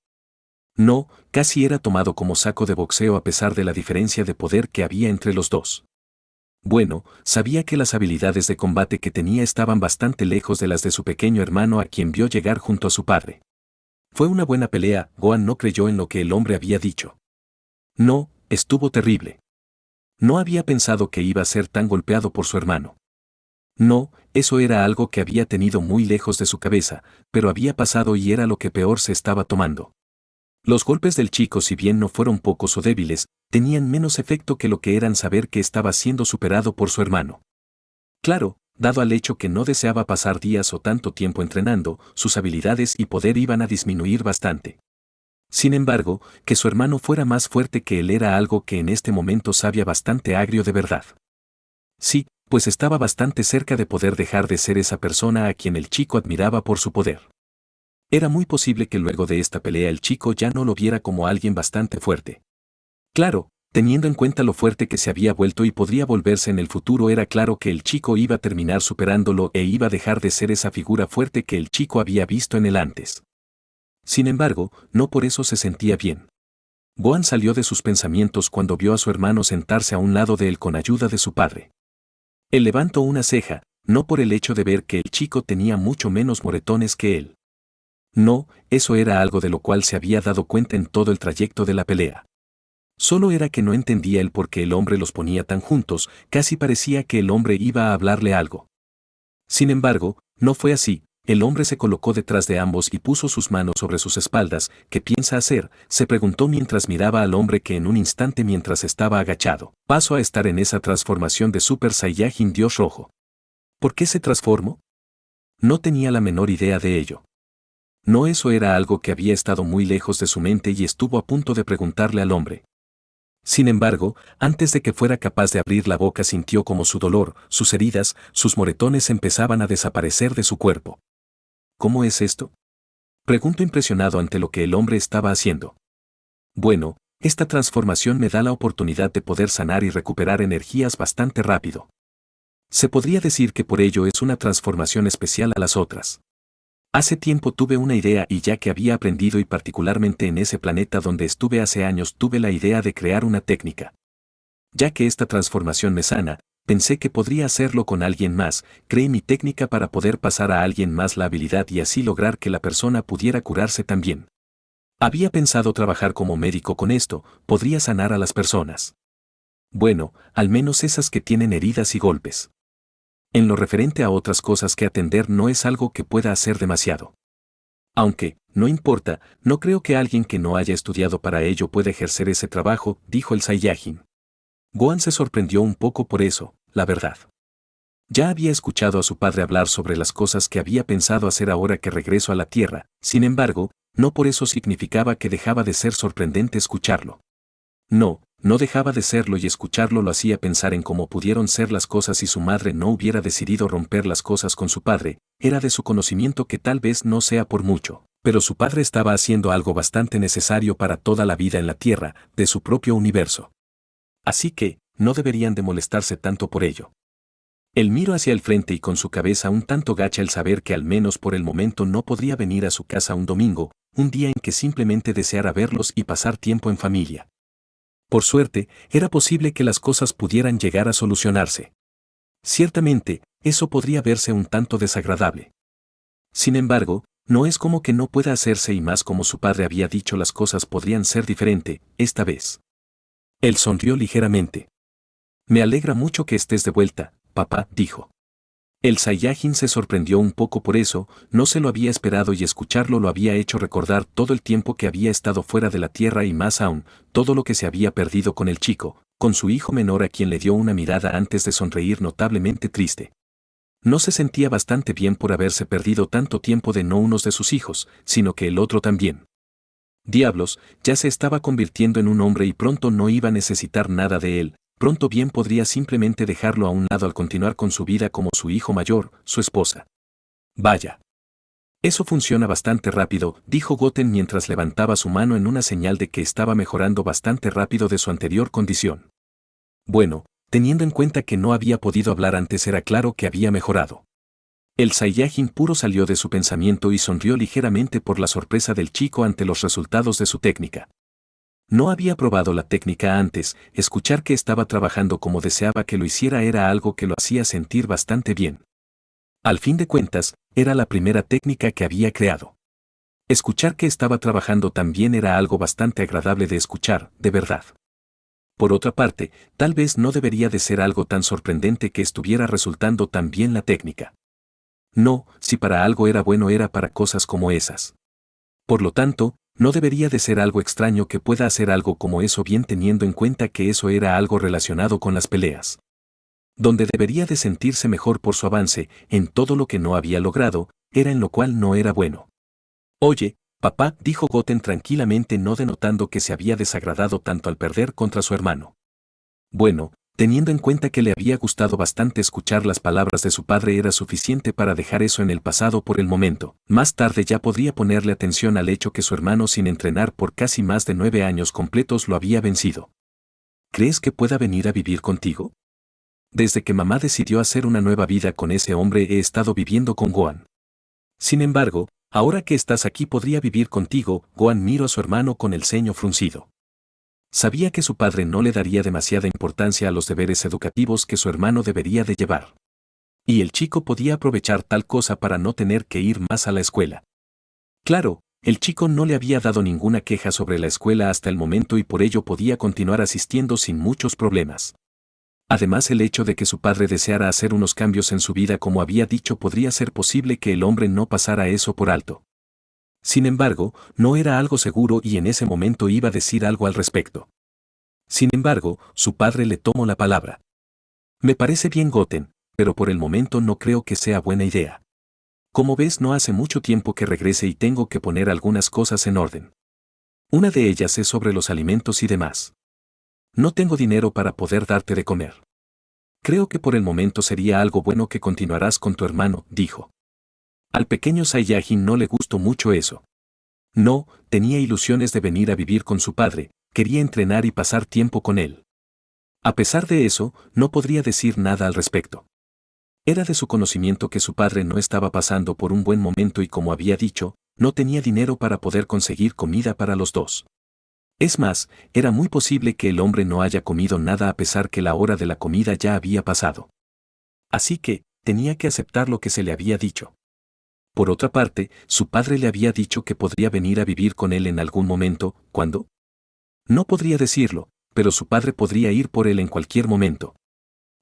No, casi era tomado como saco de boxeo a pesar de la diferencia de poder que había entre los dos. Bueno, sabía que las habilidades de combate que tenía estaban bastante lejos de las de su pequeño hermano a quien vio llegar junto a su padre. Fue una buena pelea, Gohan no creyó en lo que el hombre había dicho. No, estuvo terrible. No había pensado que iba a ser tan golpeado por su hermano. No, eso era algo que había tenido muy lejos de su cabeza, pero había pasado y era lo que peor se estaba tomando. Los golpes del chico, si bien no fueron pocos o débiles, tenían menos efecto que lo que eran saber que estaba siendo superado por su hermano. Claro, dado al hecho que no deseaba pasar días o tanto tiempo entrenando, sus habilidades y poder iban a disminuir bastante. Sin embargo, que su hermano fuera más fuerte que él era algo que en este momento sabía bastante agrio de verdad. Sí, pues estaba bastante cerca de poder dejar de ser esa persona a quien el chico admiraba por su poder. Era muy posible que luego de esta pelea el chico ya no lo viera como alguien bastante fuerte. Claro, teniendo en cuenta lo fuerte que se había vuelto y podría volverse en el futuro, era claro que el chico iba a terminar superándolo e iba a dejar de ser esa figura fuerte que el chico había visto en él antes. Sin embargo, no por eso se sentía bien. Gohan salió de sus pensamientos cuando vio a su hermano sentarse a un lado de él con ayuda de su padre. Él levantó una ceja, no por el hecho de ver que el chico tenía mucho menos moretones que él. No, eso era algo de lo cual se había dado cuenta en todo el trayecto de la pelea. Solo era que no entendía el por qué el hombre los ponía tan juntos, casi parecía que el hombre iba a hablarle algo. Sin embargo, no fue así, El hombre se colocó detrás de ambos y puso sus manos sobre sus espaldas. ¿Qué piensa hacer?, se preguntó mientras miraba al hombre que en un instante mientras estaba agachado, pasó a estar en esa transformación de Super Saiyajin Dios Rojo. ¿Por qué se transformó? No tenía la menor idea de ello. No, eso era algo que había estado muy lejos de su mente y estuvo a punto de preguntarle al hombre. Sin embargo, antes de que fuera capaz de abrir la boca sintió como su dolor, sus heridas, sus moretones empezaban a desaparecer de su cuerpo. ¿Cómo es esto?, preguntó impresionado ante lo que el hombre estaba haciendo. Bueno, esta transformación me da la oportunidad de poder sanar y recuperar energías bastante rápido. Se podría decir que por ello es una transformación especial a las otras. Hace tiempo tuve una idea y ya que había aprendido y particularmente en ese planeta donde estuve hace años tuve la idea de crear una técnica. Ya que esta transformación me sana, pensé que podría hacerlo con alguien más, creé mi técnica para poder pasar a alguien más la habilidad y así lograr que la persona pudiera curarse también. Había pensado trabajar como médico con esto, podría sanar a las personas. Bueno, al menos esas que tienen heridas y golpes. En lo referente a otras cosas que atender no es algo que pueda hacer demasiado. Aunque, no importa, no creo que alguien que no haya estudiado para ello pueda ejercer ese trabajo, dijo el Saiyajin. Gohan se sorprendió un poco por eso, la verdad. Ya había escuchado a su padre hablar sobre las cosas que había pensado hacer ahora que regresó a la Tierra, sin embargo, no por eso significaba que dejaba de ser sorprendente escucharlo. No, no dejaba de serlo y escucharlo lo hacía pensar en cómo pudieron ser las cosas si su madre no hubiera decidido romper las cosas con su padre, era de su conocimiento que tal vez no sea por mucho, pero su padre estaba haciendo algo bastante necesario para toda la vida en la Tierra, de su propio universo. Así que, no deberían de molestarse tanto por ello. Él miró hacia el frente y con su cabeza un tanto gacha el saber que al menos por el momento no podría venir a su casa un domingo, un día en que simplemente deseara verlos y pasar tiempo en familia. Por suerte, era posible que las cosas pudieran llegar a solucionarse. Ciertamente, eso podría verse un tanto desagradable. Sin embargo, no es como que no pueda hacerse y más como su padre había dicho las cosas podrían ser diferente, esta vez. Él sonrió ligeramente. Me alegra mucho que estés de vuelta, papá, dijo. El Saiyajin se sorprendió un poco por eso, no se lo había esperado y escucharlo lo había hecho recordar todo el tiempo que había estado fuera de la Tierra y más aún, todo lo que se había perdido con el chico, con su hijo menor a quien le dio una mirada antes de sonreír notablemente triste. No se sentía bastante bien por haberse perdido tanto tiempo de no uno de sus hijos, sino que el otro también. Diablos, ya se estaba convirtiendo en un hombre y pronto no iba a necesitar nada de él. Pronto bien podría simplemente dejarlo a un lado al continuar con su vida como su hijo mayor, su esposa. Vaya. Eso funciona bastante rápido, dijo Goten mientras levantaba su mano en una señal de que estaba mejorando bastante rápido de su anterior condición. Bueno, teniendo en cuenta que no había podido hablar antes era claro que había mejorado. El Saiyajin puro salió de su pensamiento y sonrió ligeramente por la sorpresa del chico ante los resultados de su técnica. No había probado la técnica antes, escuchar que estaba trabajando como deseaba que lo hiciera era algo que lo hacía sentir bastante bien. Al fin de cuentas, era la primera técnica que había creado. Escuchar que estaba trabajando también era algo bastante agradable de escuchar, de verdad. Por otra parte, tal vez no debería de ser algo tan sorprendente que estuviera resultando tan bien la técnica. No, si para algo era bueno era para cosas como esas. Por lo tanto, no debería de ser algo extraño que pueda hacer algo como eso bien teniendo en cuenta que eso era algo relacionado con las peleas. Donde debería de sentirse mejor por su avance, en todo lo que no había logrado, era en lo cual no era bueno. Oye, papá, dijo Goten tranquilamente no denotando que se había desagradado tanto al perder contra su hermano. Bueno, teniendo en cuenta que le había gustado bastante escuchar las palabras de su padre era suficiente para dejar eso en el pasado por el momento. Más tarde ya podría ponerle atención al hecho que su hermano sin entrenar por casi más de 9 años completos lo había vencido. ¿Crees que pueda venir a vivir contigo? Desde que mamá decidió hacer una nueva vida con ese hombre he estado viviendo con Gohan. Sin embargo, ahora que estás aquí podría vivir contigo. Gohan miró a su hermano con el ceño fruncido. Sabía que su padre no le daría demasiada importancia a los deberes educativos que su hermano debería de llevar. Y el chico podía aprovechar tal cosa para no tener que ir más a la escuela. Claro, el chico no le había dado ninguna queja sobre la escuela hasta el momento y por ello podía continuar asistiendo sin muchos problemas. Además, el hecho de que su padre deseara hacer unos cambios en su vida como había dicho podría ser posible que el hombre no pasara eso por alto. Sin embargo, no era algo seguro y en ese momento iba a decir algo al respecto. Sin embargo, su padre le tomó la palabra. Me parece bien, Goten, pero por el momento no creo que sea buena idea. Como ves, no hace mucho tiempo que regrese y tengo que poner algunas cosas en orden. Una de ellas es sobre los alimentos y demás. No tengo dinero para poder darte de comer. Creo que por el momento sería algo bueno que continuarás con tu hermano, dijo. Al pequeño Saiyajin no le gustó mucho eso. No, tenía ilusiones de venir a vivir con su padre, quería entrenar y pasar tiempo con él. A pesar de eso, no podría decir nada al respecto. Era de su conocimiento que su padre no estaba pasando por un buen momento y, como había dicho, no tenía dinero para poder conseguir comida para los dos. Es más, era muy posible que el hombre no haya comido nada a pesar que la hora de la comida ya había pasado. Así que, tenía que aceptar lo que se le había dicho. Por otra parte, su padre le había dicho que podría venir a vivir con él en algún momento. ¿Cuándo? No podría decirlo, pero su padre podría ir por él en cualquier momento.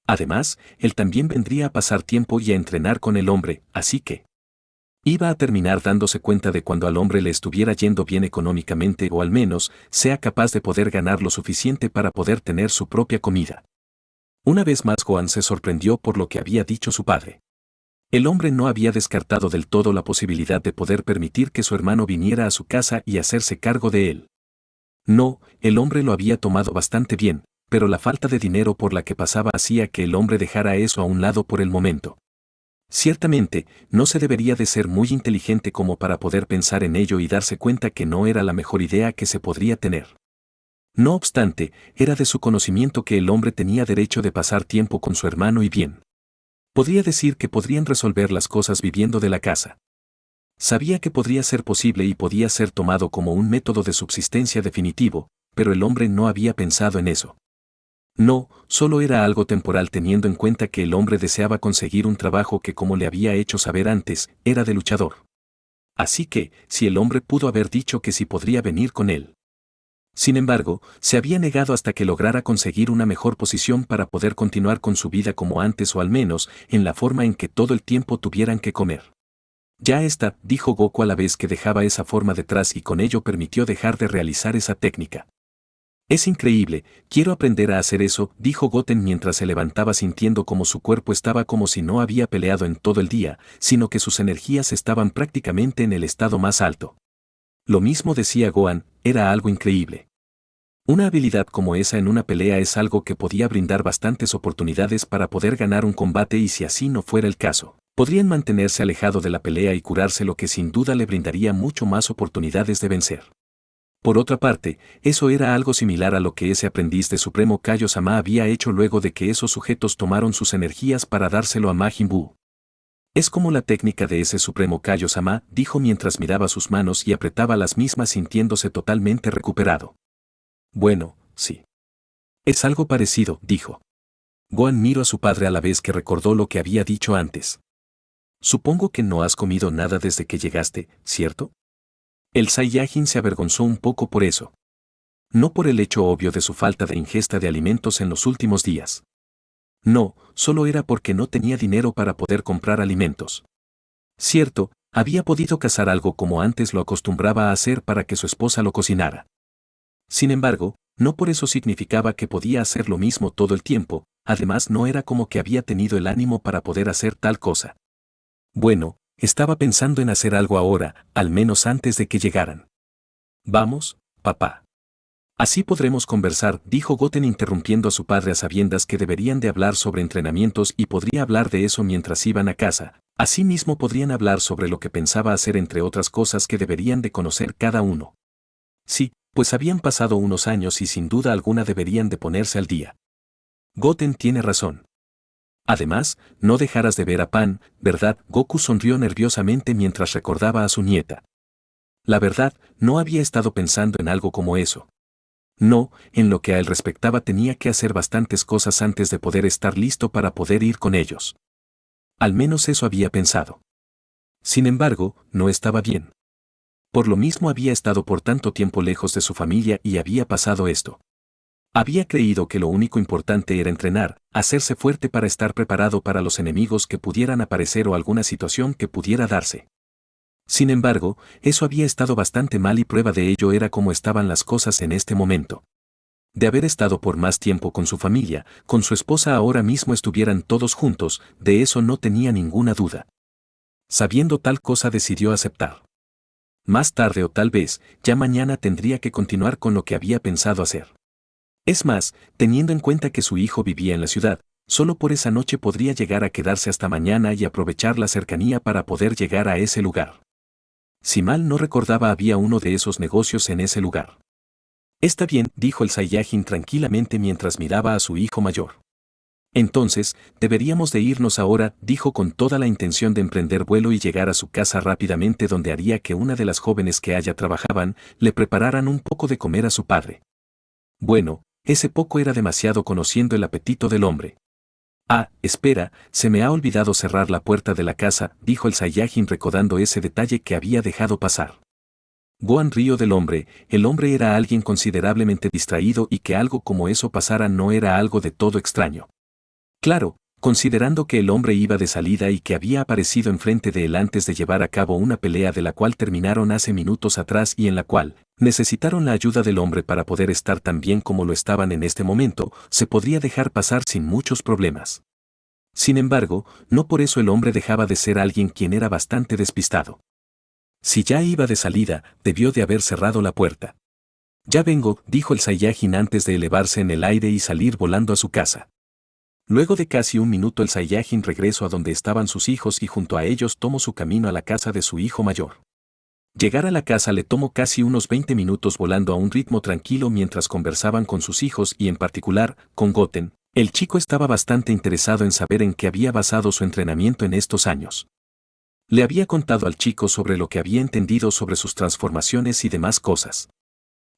Además, él también vendría a pasar tiempo y a entrenar con el hombre, así que iba a terminar dándose cuenta de cuando al hombre le estuviera yendo bien económicamente o al menos sea capaz de poder ganar lo suficiente para poder tener su propia comida. Una vez más, Gohan se sorprendió por lo que había dicho su padre. El hombre no había descartado del todo la posibilidad de poder permitir que su hermano viniera a su casa y hacerse cargo de él. No, el hombre lo había tomado bastante bien, pero la falta de dinero por la que pasaba hacía que el hombre dejara eso a un lado por el momento. Ciertamente, no se debería de ser muy inteligente como para poder pensar en ello y darse cuenta que no era la mejor idea que se podría tener. No obstante, era de su conocimiento que el hombre tenía derecho de pasar tiempo con su hermano y bien. Podría decir que podrían resolver las cosas viviendo de la casa. Sabía que podría ser posible y podía ser tomado como un método de subsistencia definitivo, pero el hombre no había pensado en eso. No, solo era algo temporal teniendo en cuenta que el hombre deseaba conseguir un trabajo que, como le había hecho saber antes, era de luchador. Así que, si el hombre pudo haber dicho que sí podría venir con él. Sin embargo, se había negado hasta que lograra conseguir una mejor posición para poder continuar con su vida como antes o al menos en la forma en que todo el tiempo tuvieran que comer. Ya está, dijo Goku a la vez que dejaba esa forma detrás y con ello permitió dejar de realizar esa técnica. Es increíble, quiero aprender a hacer eso, dijo Goten mientras se levantaba sintiendo como su cuerpo estaba como si no había peleado en todo el día, sino que sus energías estaban prácticamente en el estado más alto. Lo mismo decía Gohan, era algo increíble. Una habilidad como esa en una pelea es algo que podía brindar bastantes oportunidades para poder ganar un combate y si así no fuera el caso, podrían mantenerse alejado de la pelea y curarse, lo que sin duda le brindaría mucho más oportunidades de vencer. Por otra parte, eso era algo similar a lo que ese aprendiz de Supremo Kaio-sama había hecho luego de que esos sujetos tomaron sus energías para dárselo a Majin Buu. Es como la técnica de ese Supremo Kaio-sama, dijo mientras miraba sus manos y apretaba las mismas sintiéndose totalmente recuperado. Bueno, sí. Es algo parecido, dijo. Gohan miró a su padre a la vez que recordó lo que había dicho antes. Supongo que no has comido nada desde que llegaste, ¿cierto? El Saiyajin se avergonzó un poco por eso. No por el hecho obvio de su falta de ingesta de alimentos en los últimos días. No, solo era porque no tenía dinero para poder comprar alimentos. Cierto, había podido cazar algo como antes lo acostumbraba a hacer para que su esposa lo cocinara. Sin embargo, no por eso significaba que podía hacer lo mismo todo el tiempo, además no era como que había tenido el ánimo para poder hacer tal cosa. Bueno, estaba pensando en hacer algo ahora, al menos antes de que llegaran. Vamos, papá. Así podremos conversar, dijo Goten interrumpiendo a su padre a sabiendas que deberían de hablar sobre entrenamientos y podría hablar de eso mientras iban a casa. Asimismo podrían hablar sobre lo que pensaba hacer entre otras cosas que deberían de conocer cada uno. Sí, pues habían pasado unos años y sin duda alguna deberían de ponerse al día. Goten tiene razón. Además, no dejarás de ver a Pan, ¿verdad? Goku sonrió nerviosamente mientras recordaba a su nieta. La verdad, no había estado pensando en algo como eso. No, en lo que a él respectaba tenía que hacer bastantes cosas antes de poder estar listo para poder ir con ellos. Al menos eso había pensado. Sin embargo, no estaba bien. Por lo mismo había estado por tanto tiempo lejos de su familia y había pasado esto. Había creído que lo único importante era entrenar, hacerse fuerte para estar preparado para los enemigos que pudieran aparecer o alguna situación que pudiera darse. Sin embargo, eso había estado bastante mal y prueba de ello era cómo estaban las cosas en este momento. De haber estado por más tiempo con su familia, con su esposa ahora mismo estuvieran todos juntos, de eso no tenía ninguna duda. Sabiendo tal cosa decidió aceptar. Más tarde o tal vez, ya mañana tendría que continuar con lo que había pensado hacer. Es más, teniendo en cuenta que su hijo vivía en la ciudad, solo por esa noche podría llegar a quedarse hasta mañana y aprovechar la cercanía para poder llegar a ese lugar. Si mal no recordaba había uno de esos negocios en ese lugar. Está bien, dijo el Saiyajin tranquilamente mientras miraba a su hijo mayor. Entonces, deberíamos de irnos ahora, dijo con toda la intención de emprender vuelo y llegar a su casa rápidamente donde haría que una de las jóvenes que allá trabajaban, le prepararan un poco de comer a su padre. Bueno, ese poco era demasiado conociendo el apetito del hombre. Ah, espera, se me ha olvidado cerrar la puerta de la casa, dijo el Saiyajin recordando ese detalle que había dejado pasar. Gohan rió del hombre, el hombre era alguien considerablemente distraído y que algo como eso pasara no era algo de todo extraño. Claro, considerando que el hombre iba de salida y que había aparecido enfrente de él antes de llevar a cabo una pelea de la cual terminaron hace minutos atrás y en la cual necesitaron la ayuda del hombre para poder estar tan bien como lo estaban en este momento, se podría dejar pasar sin muchos problemas. Sin embargo, no por eso el hombre dejaba de ser alguien quien era bastante despistado. Si ya iba de salida, debió de haber cerrado la puerta. Ya vengo, dijo el Saiyajin antes de elevarse en el aire y salir volando a su casa. Luego de casi un minuto el Saiyajin regresó a donde estaban sus hijos y junto a ellos tomó su camino a la casa de su hijo mayor. Llegar a la casa le tomó casi unos 20 minutos volando a un ritmo tranquilo mientras conversaban con sus hijos y en particular, con Goten. El chico estaba bastante interesado en saber en qué había basado su entrenamiento en estos años. Le había contado al chico sobre lo que había entendido sobre sus transformaciones y demás cosas.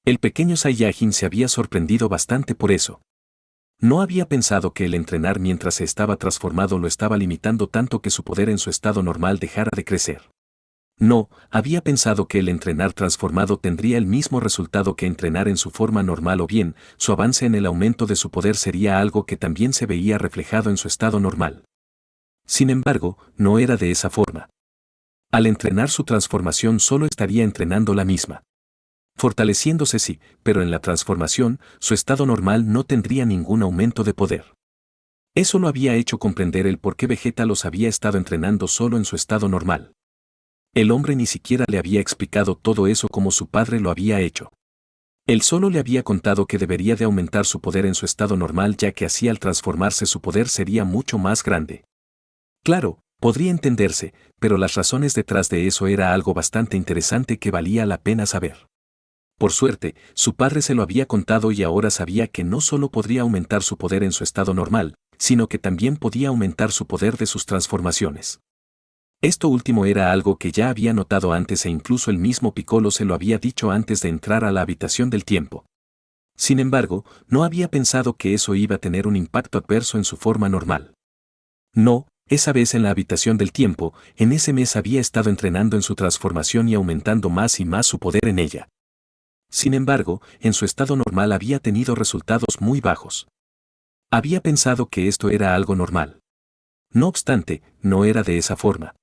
El pequeño Saiyajin se había sorprendido bastante por eso. No había pensado que el entrenar mientras se estaba transformado lo estaba limitando tanto que su poder en su estado normal dejara de crecer. No, había pensado que el entrenar transformado tendría el mismo resultado que entrenar en su forma normal o bien, su avance en el aumento de su poder sería algo que también se veía reflejado en su estado normal. Sin embargo, no era de esa forma. Al entrenar su transformación solo estaría entrenando la misma. Fortaleciéndose sí, pero en la transformación, su estado normal no tendría ningún aumento de poder. Eso lo había hecho comprender el por qué Vegeta los había estado entrenando solo en su estado normal. El hombre ni siquiera le había explicado todo eso como su padre lo había hecho. Él solo le había contado que debería de aumentar su poder en su estado normal ya que así al transformarse su poder sería mucho más grande. Claro, podría entenderse, pero las razones detrás de eso era algo bastante interesante que valía la pena saber. Por suerte, su padre se lo había contado y ahora sabía que no solo podría aumentar su poder en su estado normal, sino que también podía aumentar su poder de sus transformaciones. Esto último era algo que ya había notado antes e incluso el mismo Piccolo se lo había dicho antes de entrar a la habitación del tiempo. Sin embargo, no había pensado que eso iba a tener un impacto adverso en su forma normal. No, esa vez en la habitación del tiempo, en ese mes había estado entrenando en su transformación y aumentando más y más su poder en ella. Sin embargo, en su estado normal había tenido resultados muy bajos. Había pensado que esto era algo normal. No obstante, no era de esa forma.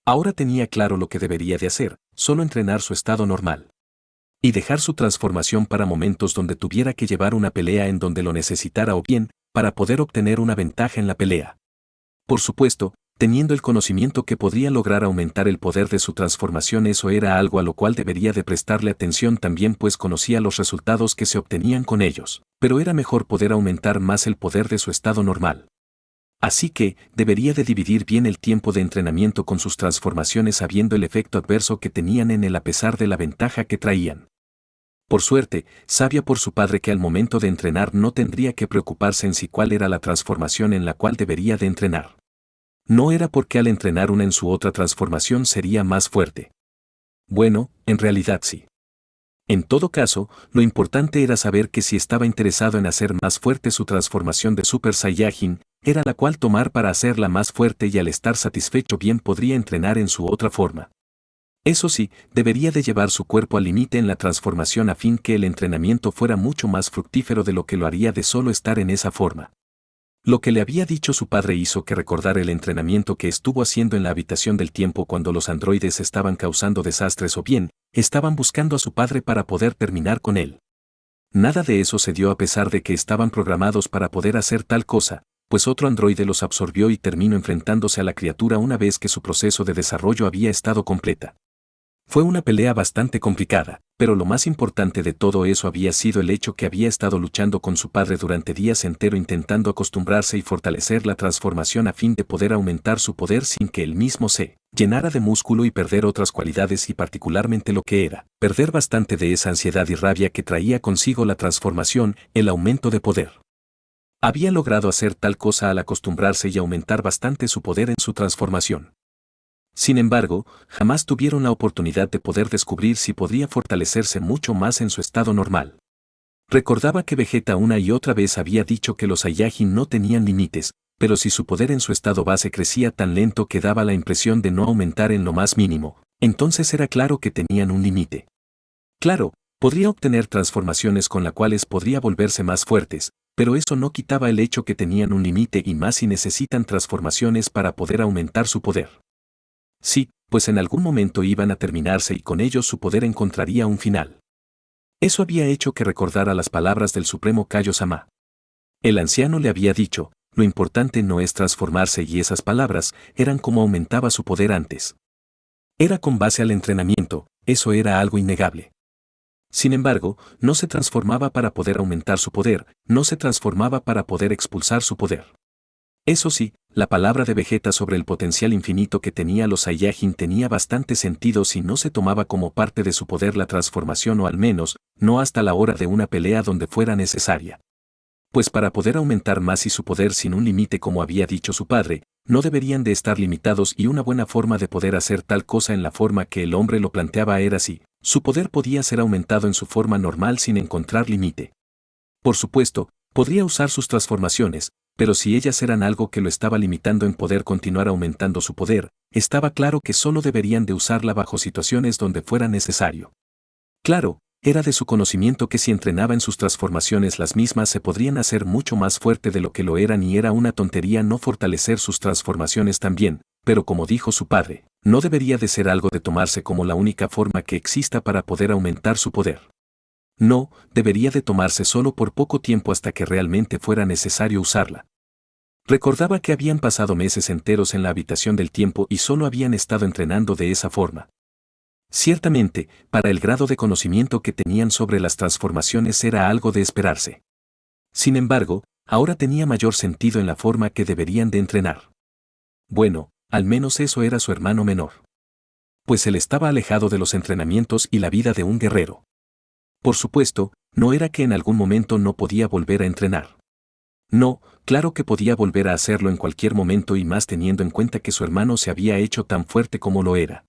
Ahora tenía claro lo que debería de hacer, solo entrenar su estado normal. Y dejar su transformación para momentos donde tuviera que llevar una pelea en donde lo necesitara o bien, para poder obtener una ventaja en la pelea. Por supuesto, teniendo el conocimiento que podría lograr aumentar el poder de su transformación, eso era algo a lo cual debería de prestarle atención también pues conocía los resultados que se obtenían con ellos, pero era mejor poder aumentar más el poder de su estado normal. Así que, debería de dividir bien el tiempo de entrenamiento con sus transformaciones sabiendo el efecto adverso que tenían en él a pesar de la ventaja que traían. Por suerte, sabía por su padre que al momento de entrenar no tendría que preocuparse en si cuál era la transformación en la cual debería de entrenar. No era porque al entrenar una en su otra transformación sería más fuerte. Bueno, en realidad sí. En todo caso, lo importante era saber que si estaba interesado en hacer más fuerte su transformación de Super Saiyajin, era la cual tomar para hacerla más fuerte y al estar satisfecho bien podría entrenar en su otra forma. Eso sí, debería de llevar su cuerpo al límite en la transformación a fin que el entrenamiento fuera mucho más fructífero de lo que lo haría de solo estar en esa forma. Lo que le había dicho su padre hizo que recordara el entrenamiento que estuvo haciendo en la habitación del tiempo cuando los androides estaban causando desastres o bien, estaban buscando a su padre para poder terminar con él. Nada de eso se dio a pesar de que estaban programados para poder hacer tal cosa, pues otro androide los absorbió y terminó enfrentándose a la criatura una vez que su proceso de desarrollo había estado completa. Fue una pelea bastante complicada, pero lo más importante de todo eso había sido el hecho que había estado luchando con su padre durante días enteros intentando acostumbrarse y fortalecer la transformación a fin de poder aumentar su poder sin que él mismo se llenara de músculo y perder otras cualidades y particularmente lo que era, perder bastante de esa ansiedad y rabia que traía consigo la transformación, el aumento de poder. Había logrado hacer tal cosa al acostumbrarse y aumentar bastante su poder en su transformación. Sin embargo, jamás tuvieron la oportunidad de poder descubrir si podría fortalecerse mucho más en su estado normal. Recordaba que Vegeta una y otra vez había dicho que los Saiyajin no tenían límites, pero si su poder en su estado base crecía tan lento que daba la impresión de no aumentar en lo más mínimo, entonces era claro que tenían un límite. Claro, podría obtener transformaciones con las cuales podría volverse más fuertes, pero eso no quitaba el hecho que tenían un límite y más si necesitan transformaciones para poder aumentar su poder. Sí, pues en algún momento iban a terminarse y con ellos su poder encontraría un final. Eso había hecho que recordara las palabras del Supremo Kaio-sama. El anciano le había dicho, lo importante no es transformarse y esas palabras eran como aumentaba su poder antes. Era con base al entrenamiento, eso era algo innegable. Sin embargo, no se transformaba para poder aumentar su poder, no se transformaba para poder expulsar su poder. Eso sí, la palabra de Vegeta sobre el potencial infinito que tenía los Saiyajin tenía bastante sentido si no se tomaba como parte de su poder la transformación o al menos, no hasta la hora de una pelea donde fuera necesaria. Pues para poder aumentar más y su poder sin un límite como había dicho su padre, no deberían de estar limitados y una buena forma de poder hacer tal cosa en la forma que el hombre lo planteaba era si, su poder podía ser aumentado en su forma normal sin encontrar límite. Por supuesto, podría usar sus transformaciones, pero si ellas eran algo que lo estaba limitando en poder continuar aumentando su poder, estaba claro que solo deberían de usarla bajo situaciones donde fuera necesario. Claro, era de su conocimiento que si entrenaba en sus transformaciones las mismas se podrían hacer mucho más fuerte de lo que lo eran y era una tontería no fortalecer sus transformaciones también, pero como dijo su padre, no debería de ser algo de tomarse como la única forma que exista para poder aumentar su poder. No, debería de tomarse solo por poco tiempo hasta que realmente fuera necesario usarla. Recordaba que habían pasado meses enteros en la habitación del tiempo y solo habían estado entrenando de esa forma. Ciertamente, para el grado de conocimiento que tenían sobre las transformaciones era algo de esperarse. Sin embargo, ahora tenía mayor sentido en la forma que deberían de entrenar. Bueno, al menos eso era su hermano menor. Pues él estaba alejado de los entrenamientos y la vida de un guerrero. Por supuesto, no era que en algún momento no podía volver a entrenar. No, claro que podía volver a hacerlo en cualquier momento y más teniendo en cuenta que su hermano se había hecho tan fuerte como lo era.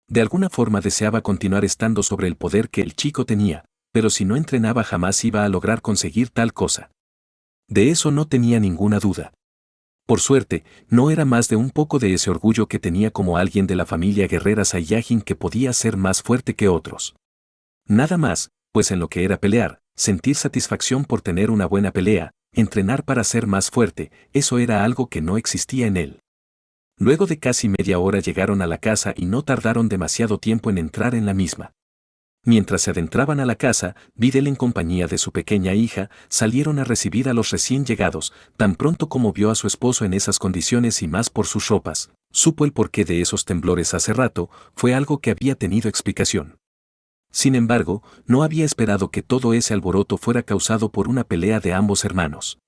De alguna forma deseaba continuar estando sobre el poder que el chico tenía, pero si no entrenaba jamás iba a lograr conseguir tal cosa. De eso no tenía ninguna duda. Por suerte, no era más de un poco de ese orgullo que tenía como alguien de la familia guerrera Saiyajin que podía ser más fuerte que otros. Nada más, pues en lo que era pelear, sentir satisfacción por tener una buena pelea, entrenar para ser más fuerte, eso era algo que no existía en él. Luego de casi media hora llegaron a la casa y no tardaron demasiado tiempo en entrar en la misma. Mientras se adentraban a la casa, Videl en compañía de su pequeña hija, salieron a recibir a los recién llegados, tan pronto como vio a su esposo en esas condiciones y más por sus ropas, supo el porqué de esos temblores hace rato, fue algo que había tenido explicación. Sin embargo, no había esperado que todo ese alboroto fuera causado por una pelea de ambos hermanos.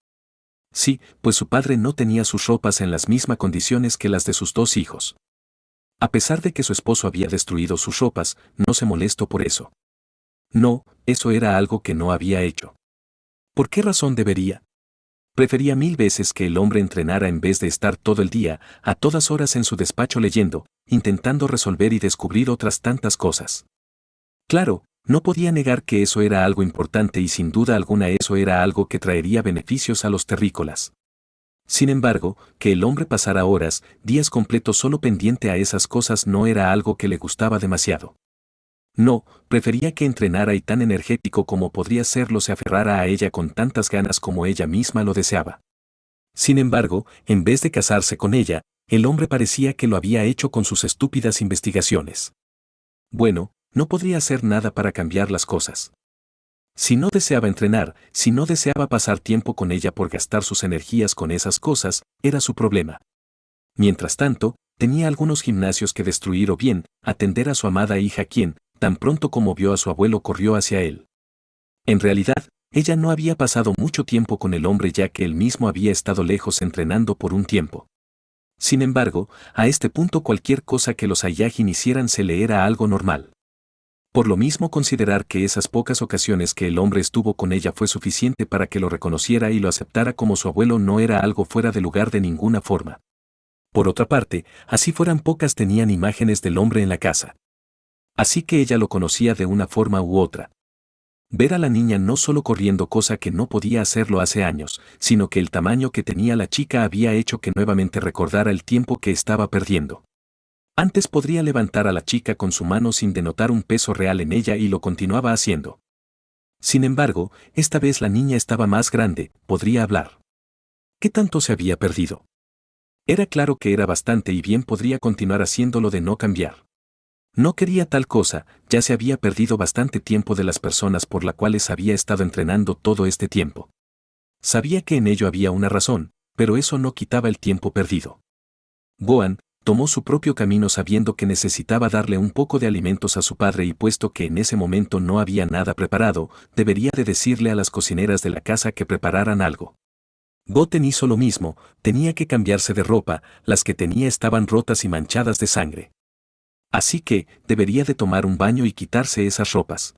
Sí, pues su padre no tenía sus ropas en las mismas condiciones que las de sus dos hijos. A pesar de que su esposo había destruido sus ropas, no se molestó por eso. No, eso era algo que no había hecho. ¿Por qué razón debería? Prefería 1000 veces que el hombre entrenara en vez de estar todo el día, a todas horas en su despacho leyendo, intentando resolver y descubrir otras tantas cosas. Claro, no podía negar que eso era algo importante y sin duda alguna eso era algo que traería beneficios a los terrícolas. Sin embargo, que el hombre pasara horas, días completos solo pendiente a esas cosas no era algo que le gustaba demasiado. No, prefería que entrenara y tan energético como podría serlo se aferrara a ella con tantas ganas como ella misma lo deseaba. Sin embargo, en vez de casarse con ella, el hombre parecía que lo había hecho con sus estúpidas investigaciones. Bueno, no podría hacer nada para cambiar las cosas. Si no deseaba entrenar, si no deseaba pasar tiempo con ella por gastar sus energías con esas cosas, era su problema. Mientras tanto, tenía algunos gimnasios que destruir o bien, atender a su amada hija quien, tan pronto como vio a su abuelo corrió hacia él. En realidad, ella no había pasado mucho tiempo con el hombre ya que él mismo había estado lejos entrenando por un tiempo. Sin embargo, a este punto cualquier cosa que los Saiyajin hicieran se le era algo normal. Por lo mismo considerar que esas pocas ocasiones que el hombre estuvo con ella fue suficiente para que lo reconociera y lo aceptara como su abuelo no era algo fuera de lugar de ninguna forma. Por otra parte, así fueran pocas tenían imágenes del hombre en la casa. Así que ella lo conocía de una forma u otra. Ver a la niña no solo corriendo cosa que no podía hacerlo hace años, sino que el tamaño que tenía la chica había hecho que nuevamente recordara el tiempo que estaba perdiendo. Antes podría levantar a la chica con su mano sin denotar un peso real en ella y lo continuaba haciendo. Sin embargo, esta vez la niña estaba más grande, podría hablar. ¿Qué tanto se había perdido? Era claro que era bastante y bien podría continuar haciéndolo de no cambiar. No quería tal cosa, ya se había perdido bastante tiempo de las personas por las cuales había estado entrenando todo este tiempo. Sabía que en ello había una razón, pero eso no quitaba el tiempo perdido. Gohan tomó su propio camino sabiendo que necesitaba darle un poco de alimentos a su padre y puesto que en ese momento no había nada preparado, debería de decirle a las cocineras de la casa que prepararan algo. Goten hizo lo mismo, tenía que cambiarse de ropa, las que tenía estaban rotas y manchadas de sangre. Así que, debería de tomar un baño y quitarse esas ropas.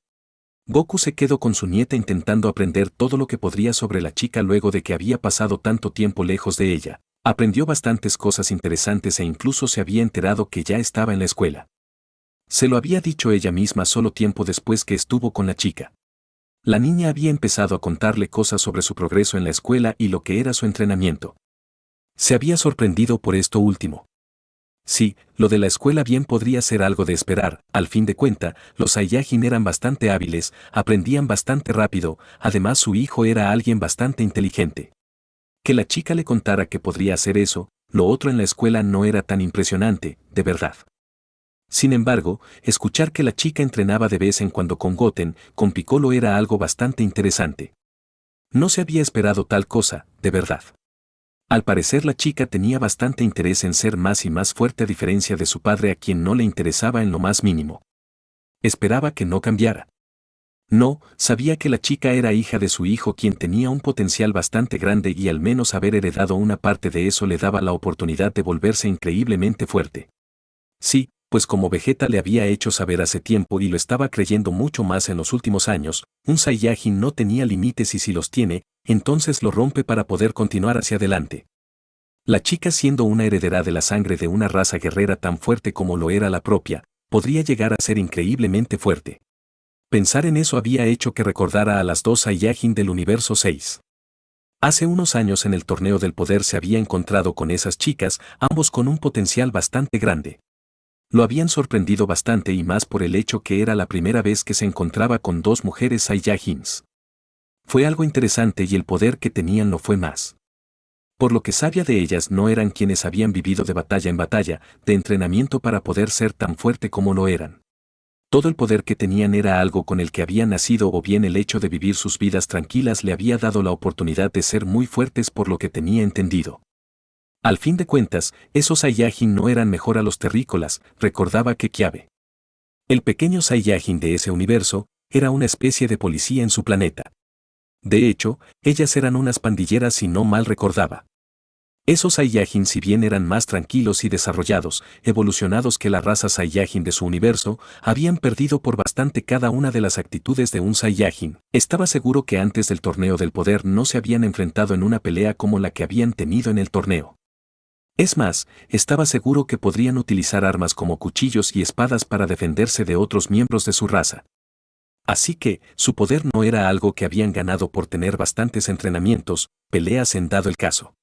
Goku se quedó con su nieta intentando aprender todo lo que podría sobre la chica luego de que había pasado tanto tiempo lejos de ella. Aprendió bastantes cosas interesantes e incluso se había enterado que ya estaba en la escuela. Se lo había dicho ella misma solo tiempo después que estuvo con la chica. La niña había empezado a contarle cosas sobre su progreso en la escuela y lo que era su entrenamiento. Se había sorprendido por esto último. Sí, lo de la escuela bien podría ser algo de esperar, al fin de cuenta, los Saiyajin eran bastante hábiles, aprendían bastante rápido, además su hijo era alguien bastante inteligente. Que la chica le contara que podría hacer eso, lo otro en la escuela no era tan impresionante, de verdad. Sin embargo, escuchar que la chica entrenaba de vez en cuando con Goten, con Piccolo era algo bastante interesante. No se había esperado tal cosa, de verdad. Al parecer la chica tenía bastante interés en ser más y más fuerte a diferencia de su padre a quien no le interesaba en lo más mínimo. Esperaba que no cambiara. No, sabía que la chica era hija de su hijo quien tenía un potencial bastante grande y al menos haber heredado una parte de eso le daba la oportunidad de volverse increíblemente fuerte. Sí, pues como Vegeta le había hecho saber hace tiempo y lo estaba creyendo mucho más en los últimos años, un Saiyajin no tenía límites y si los tiene, entonces lo rompe para poder continuar hacia adelante. La chica siendo una heredera de la sangre de una raza guerrera tan fuerte como lo era la propia, podría llegar a ser increíblemente fuerte. Pensar en eso había hecho que recordara a las dos Saiyajin del universo 6. Hace unos años en el torneo del poder se había encontrado con esas chicas, ambos con un potencial bastante grande. Lo habían sorprendido bastante y más por el hecho que era la primera vez que se encontraba con dos mujeres Saiyajins. Fue algo interesante y el poder que tenían lo fue más. Por lo que sabía de ellas no eran quienes habían vivido de batalla en batalla, de entrenamiento para poder ser tan fuerte como lo eran. Todo el poder que tenían era algo con el que habían nacido o bien el hecho de vivir sus vidas tranquilas le había dado la oportunidad de ser muy fuertes por lo que tenía entendido. Al fin de cuentas, esos Saiyajin no eran mejor a los terrícolas, recordaba que Kiabe. El pequeño Saiyajin de ese universo, era una especie de policía en su planeta. De hecho, ellas eran unas pandilleras si no mal recordaba. Esos Saiyajin si bien eran más tranquilos y desarrollados, evolucionados que la raza Saiyajin de su universo, habían perdido por bastante cada una de las actitudes de un Saiyajin. Estaba seguro que antes del torneo del poder no se habían enfrentado en una pelea como la que habían tenido en el torneo. Es más, estaba seguro que podrían utilizar armas como cuchillos y espadas para defenderse de otros miembros de su raza. Así que, su poder no era algo que habían ganado por tener bastantes entrenamientos, peleas en dado el caso.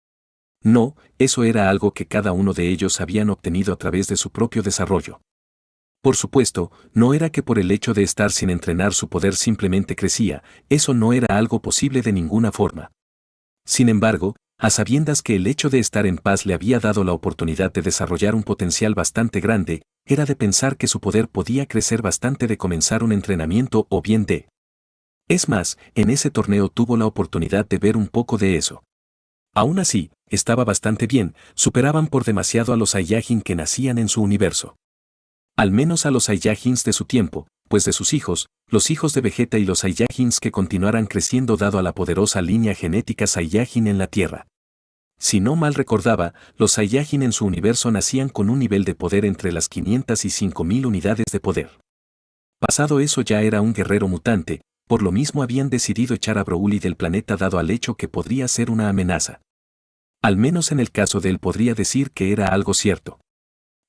No, eso era algo que cada uno de ellos habían obtenido a través de su propio desarrollo. Por supuesto, no era que por el hecho de estar sin entrenar su poder simplemente crecía, eso no era algo posible de ninguna forma. Sin embargo, a sabiendas que el hecho de estar en paz le había dado la oportunidad de desarrollar un potencial bastante grande, era de pensar que su poder podía crecer bastante de comenzar un entrenamiento o bien de. Es más, en ese torneo tuvo la oportunidad de ver un poco de eso. Aún así, estaba bastante bien, superaban por demasiado a los Saiyajin que nacían en su universo. Al menos a los Saiyajins de su tiempo, pues de sus hijos, los hijos de Vegeta y los Saiyajins que continuaran creciendo dado a la poderosa línea genética Saiyajin en la Tierra. Si no mal recordaba, los Saiyajin en su universo nacían con un nivel de poder entre las 500 y 5000 unidades de poder. Pasado eso ya era un guerrero mutante, por lo mismo habían decidido echar a Broly del planeta dado al hecho que podría ser una amenaza. Al menos en el caso de él podría decir que era algo cierto.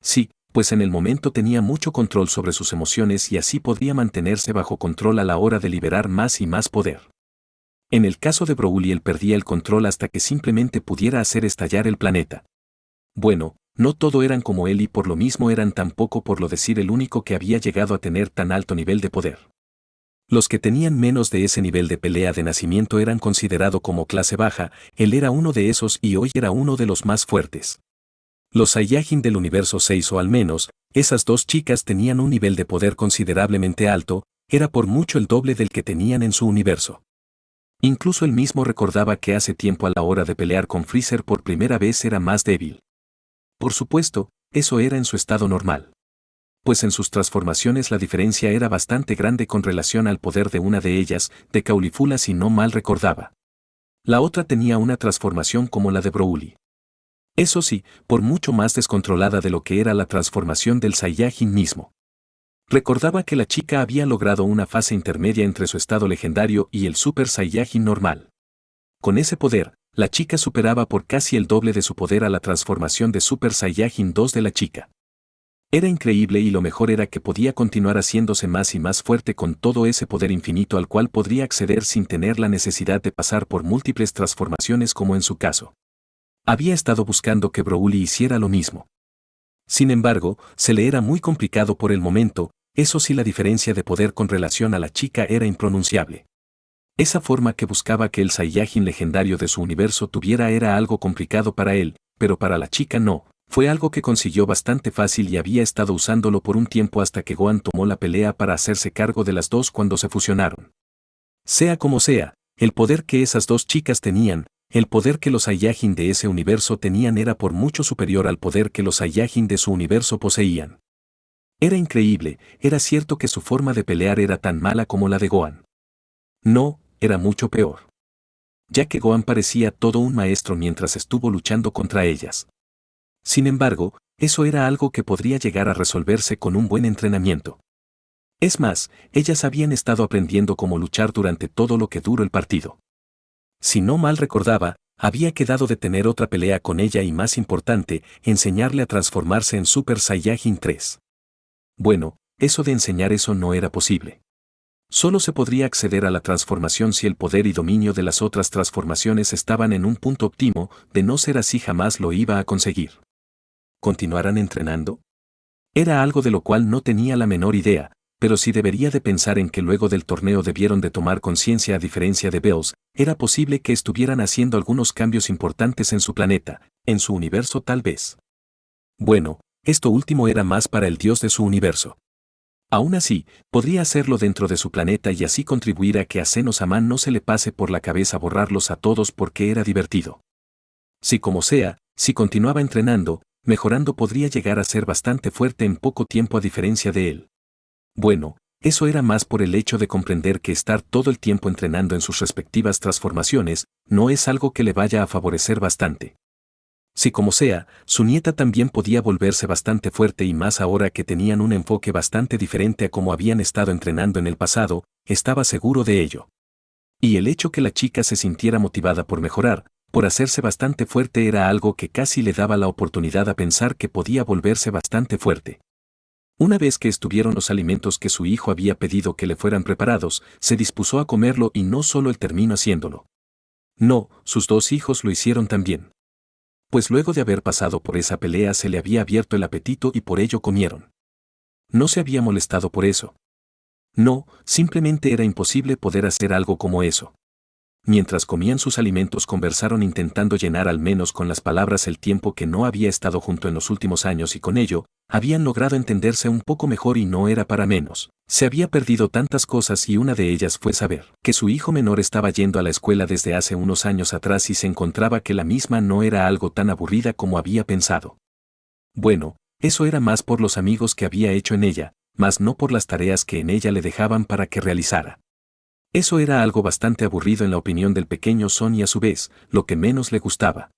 Sí, pues en el momento tenía mucho control sobre sus emociones y así podría mantenerse bajo control a la hora de liberar más y más poder. En el caso de Broly él perdía el control hasta que simplemente pudiera hacer estallar el planeta. Bueno, no todo eran como él y por lo mismo eran tampoco por lo decir el único que había llegado a tener tan alto nivel de poder. Los que tenían menos de ese nivel de pelea de nacimiento eran considerados como clase baja, él era uno de esos y hoy era uno de los más fuertes. Los Saiyajin del universo 6 o al menos, esas dos chicas tenían un nivel de poder considerablemente alto, era por mucho el doble del que tenían en su universo. Incluso él mismo recordaba que hace tiempo a la hora de pelear con Freezer por primera vez era más débil. Por supuesto, eso era en su estado normal. Pues en sus transformaciones la diferencia era bastante grande con relación al poder de una de ellas, de Caulifula si no mal recordaba. La otra tenía una transformación como la de Broly. Eso sí, por mucho más descontrolada de lo que era la transformación del Saiyajin mismo. Recordaba que la chica había logrado una fase intermedia entre su estado legendario y el Super Saiyajin normal. Con ese poder, la chica superaba por casi el doble de su poder a la transformación de Super Saiyajin 2 de la chica. Era increíble y lo mejor era que podía continuar haciéndose más y más fuerte con todo ese poder infinito al cual podría acceder sin tener la necesidad de pasar por múltiples transformaciones como en su caso. Había estado buscando que Broly hiciera lo mismo. Sin embargo, se le era muy complicado por el momento. Eso sí, la diferencia de poder con relación a la chica era impronunciable. Esa forma que buscaba que el Saiyajin legendario de su universo tuviera era algo complicado para él, pero para la chica no, fue algo que consiguió bastante fácil y había estado usándolo por un tiempo hasta que Gohan tomó la pelea para hacerse cargo de las dos cuando se fusionaron. Sea como sea, el poder que esas dos chicas tenían, el poder que los Saiyajin de ese universo tenían era por mucho superior al poder que los Saiyajin de su universo poseían. Era increíble, era cierto que su forma de pelear era tan mala como la de Gohan. No, era mucho peor. Ya que Gohan parecía todo un maestro mientras estuvo luchando contra ellas. Sin embargo, eso era algo que podría llegar a resolverse con un buen entrenamiento. Es más, ellas habían estado aprendiendo cómo luchar durante todo lo que duró el partido. Si no mal recordaba, había quedado de tener otra pelea con ella y más importante, enseñarle a transformarse en Super Saiyajin 3. Bueno, eso de enseñar eso no era posible. Solo se podría acceder a la transformación si el poder y dominio de las otras transformaciones estaban en un punto óptimo, de no ser así jamás lo iba a conseguir. ¿Continuarán entrenando? Era algo de lo cual no tenía la menor idea, pero sí debería de pensar en que luego del torneo debieron de tomar conciencia a diferencia de Bells, era posible que estuvieran haciendo algunos cambios importantes en su planeta, en su universo tal vez. Bueno, esto último era más para el dios de su universo. Aún así, podría hacerlo dentro de su planeta y así contribuir a que a Zeno-sama no se le pase por la cabeza borrarlos a todos porque era divertido. Si como sea, si continuaba entrenando, mejorando podría llegar a ser bastante fuerte en poco tiempo a diferencia de él. Bueno, eso era más por el hecho de comprender que estar todo el tiempo entrenando en sus respectivas transformaciones, no es algo que le vaya a favorecer bastante. Si como sea, su nieta también podía volverse bastante fuerte y más ahora que tenían un enfoque bastante diferente a como habían estado entrenando en el pasado, estaba seguro de ello. Y el hecho que la chica se sintiera motivada por mejorar, por hacerse bastante fuerte era algo que casi le daba la oportunidad a pensar que podía volverse bastante fuerte. Una vez que estuvieron los alimentos que su hijo había pedido que le fueran preparados, se dispuso a comerlo y no solo él terminó haciéndolo. No, sus dos hijos lo hicieron también. pues luego de haber pasado por esa pelea se le había abierto el apetito y por ello comieron. No se había molestado por eso. No, simplemente era imposible poder hacer algo como eso. Mientras comían sus alimentos conversaron intentando llenar al menos con las palabras el tiempo que no había estado junto en los últimos años y con ello, habían logrado entenderse un poco mejor y no era para menos. Se había perdido tantas cosas y una de ellas fue saber que su hijo menor estaba yendo a la escuela desde hace unos años atrás y se encontraba que la misma no era algo tan aburrida como había pensado. Bueno, eso era más por los amigos que había hecho en ella, mas no por las tareas que en ella le dejaban para que realizara. Eso era algo bastante aburrido en la opinión del pequeño Son y a su vez, lo que menos le gustaba.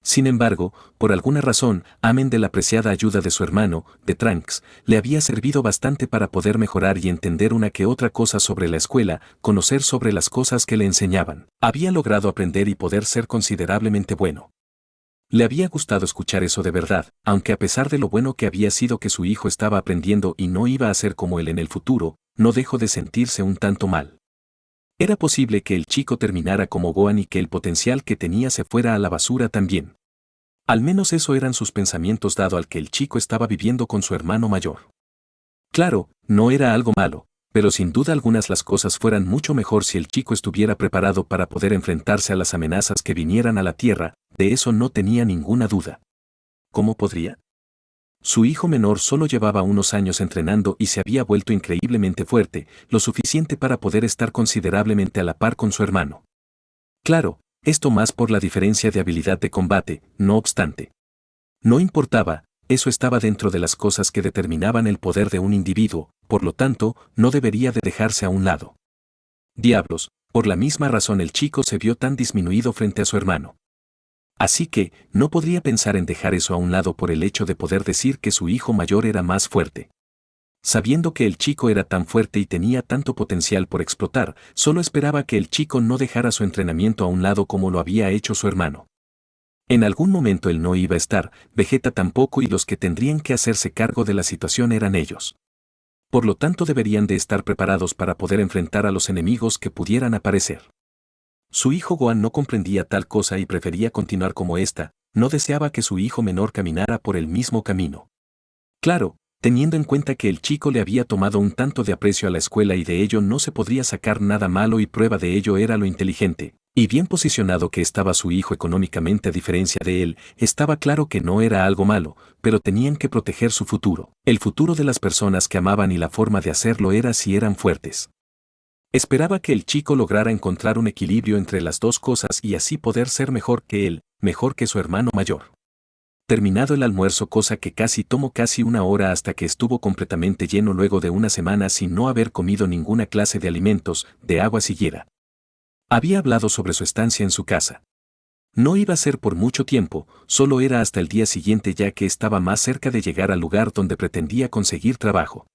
Sin embargo, por alguna razón, amén de la apreciada ayuda de su hermano, de Trunks, le había servido bastante para poder mejorar y entender una que otra cosa sobre la escuela, conocer sobre las cosas que le enseñaban. Había logrado aprender y poder ser considerablemente bueno. Le había gustado escuchar eso de verdad, aunque a pesar de lo bueno que había sido que su hijo estaba aprendiendo y no iba a ser como él en el futuro, no dejó de sentirse un tanto mal. Era posible que el chico terminara como Gohan y que el potencial que tenía se fuera a la basura también. Al menos eso eran sus pensamientos dado al que el chico estaba viviendo con su hermano mayor. Claro, no era algo malo, pero sin duda algunas las cosas fueran mucho mejor si el chico estuviera preparado para poder enfrentarse a las amenazas que vinieran a la Tierra, de eso no tenía ninguna duda. ¿Cómo podría? Su hijo menor solo llevaba unos años entrenando y se había vuelto increíblemente fuerte, lo suficiente para poder estar considerablemente a la par con su hermano. Claro, esto más por la diferencia de habilidad de combate, no obstante. No importaba, eso estaba dentro de las cosas que determinaban el poder de un individuo, por lo tanto, no debería de dejarse a un lado. Diablos, por la misma razón el chico se vio tan disminuido frente a su hermano. Así que, no podría pensar en dejar eso a un lado por el hecho de poder decir que su hijo mayor era más fuerte. Sabiendo que el chico era tan fuerte y tenía tanto potencial por explotar, solo esperaba que el chico no dejara su entrenamiento a un lado como lo había hecho su hermano. En algún momento él no iba a estar, Vegeta tampoco y los que tendrían que hacerse cargo de la situación eran ellos. Por lo tanto deberían de estar preparados para poder enfrentar a los enemigos que pudieran aparecer. Su hijo Gohan no comprendía tal cosa y prefería continuar como ésta, no deseaba que su hijo menor caminara por el mismo camino. Claro, teniendo en cuenta que el chico le había tomado un tanto de aprecio a la escuela y de ello no se podría sacar nada malo y prueba de ello era lo inteligente, y bien posicionado que estaba su hijo económicamente a diferencia de él, estaba claro que no era algo malo, pero tenían que proteger su futuro, el futuro de las personas que amaban y la forma de hacerlo era si eran fuertes. Esperaba que el chico lograra encontrar un equilibrio entre las dos cosas y así poder ser mejor que él, mejor que su hermano mayor. Terminado el almuerzo, cosa que tomó casi una hora hasta que estuvo completamente lleno luego de una semana sin no haber comido ninguna clase de alimentos, de agua siquiera. Había hablado sobre su estancia en su casa. No iba a ser por mucho tiempo, solo era hasta el día siguiente ya que estaba más cerca de llegar al lugar donde pretendía conseguir trabajo.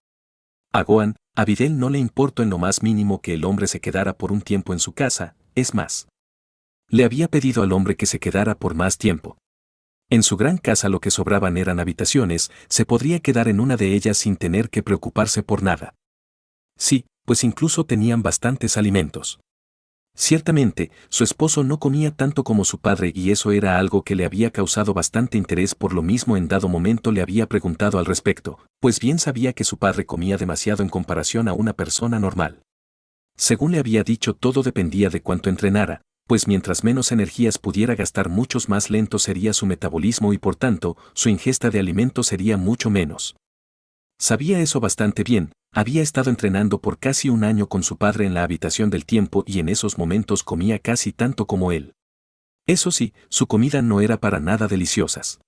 A Gohan, a Videl no le importó en lo más mínimo que el hombre se quedara por un tiempo en su casa, es más. Le había pedido al hombre que se quedara por más tiempo. En su gran casa lo que sobraban eran habitaciones, se podría quedar en una de ellas sin tener que preocuparse por nada. Sí, pues incluso tenían bastantes alimentos. Ciertamente, su esposo no comía tanto como su padre y eso era algo que le había causado bastante interés por lo mismo en dado momento le había preguntado al respecto, pues bien sabía que su padre comía demasiado en comparación a una persona normal. Según le había dicho todo dependía de cuánto entrenara, pues mientras menos energías pudiera gastar muchos más lento sería su metabolismo y por tanto, su ingesta de alimentos sería mucho menos. Sabía eso bastante bien, había estado entrenando por casi un año con su padre en la habitación del tiempo y en esos momentos comía casi tanto como él. Eso sí, su comida no era para nada deliciosas.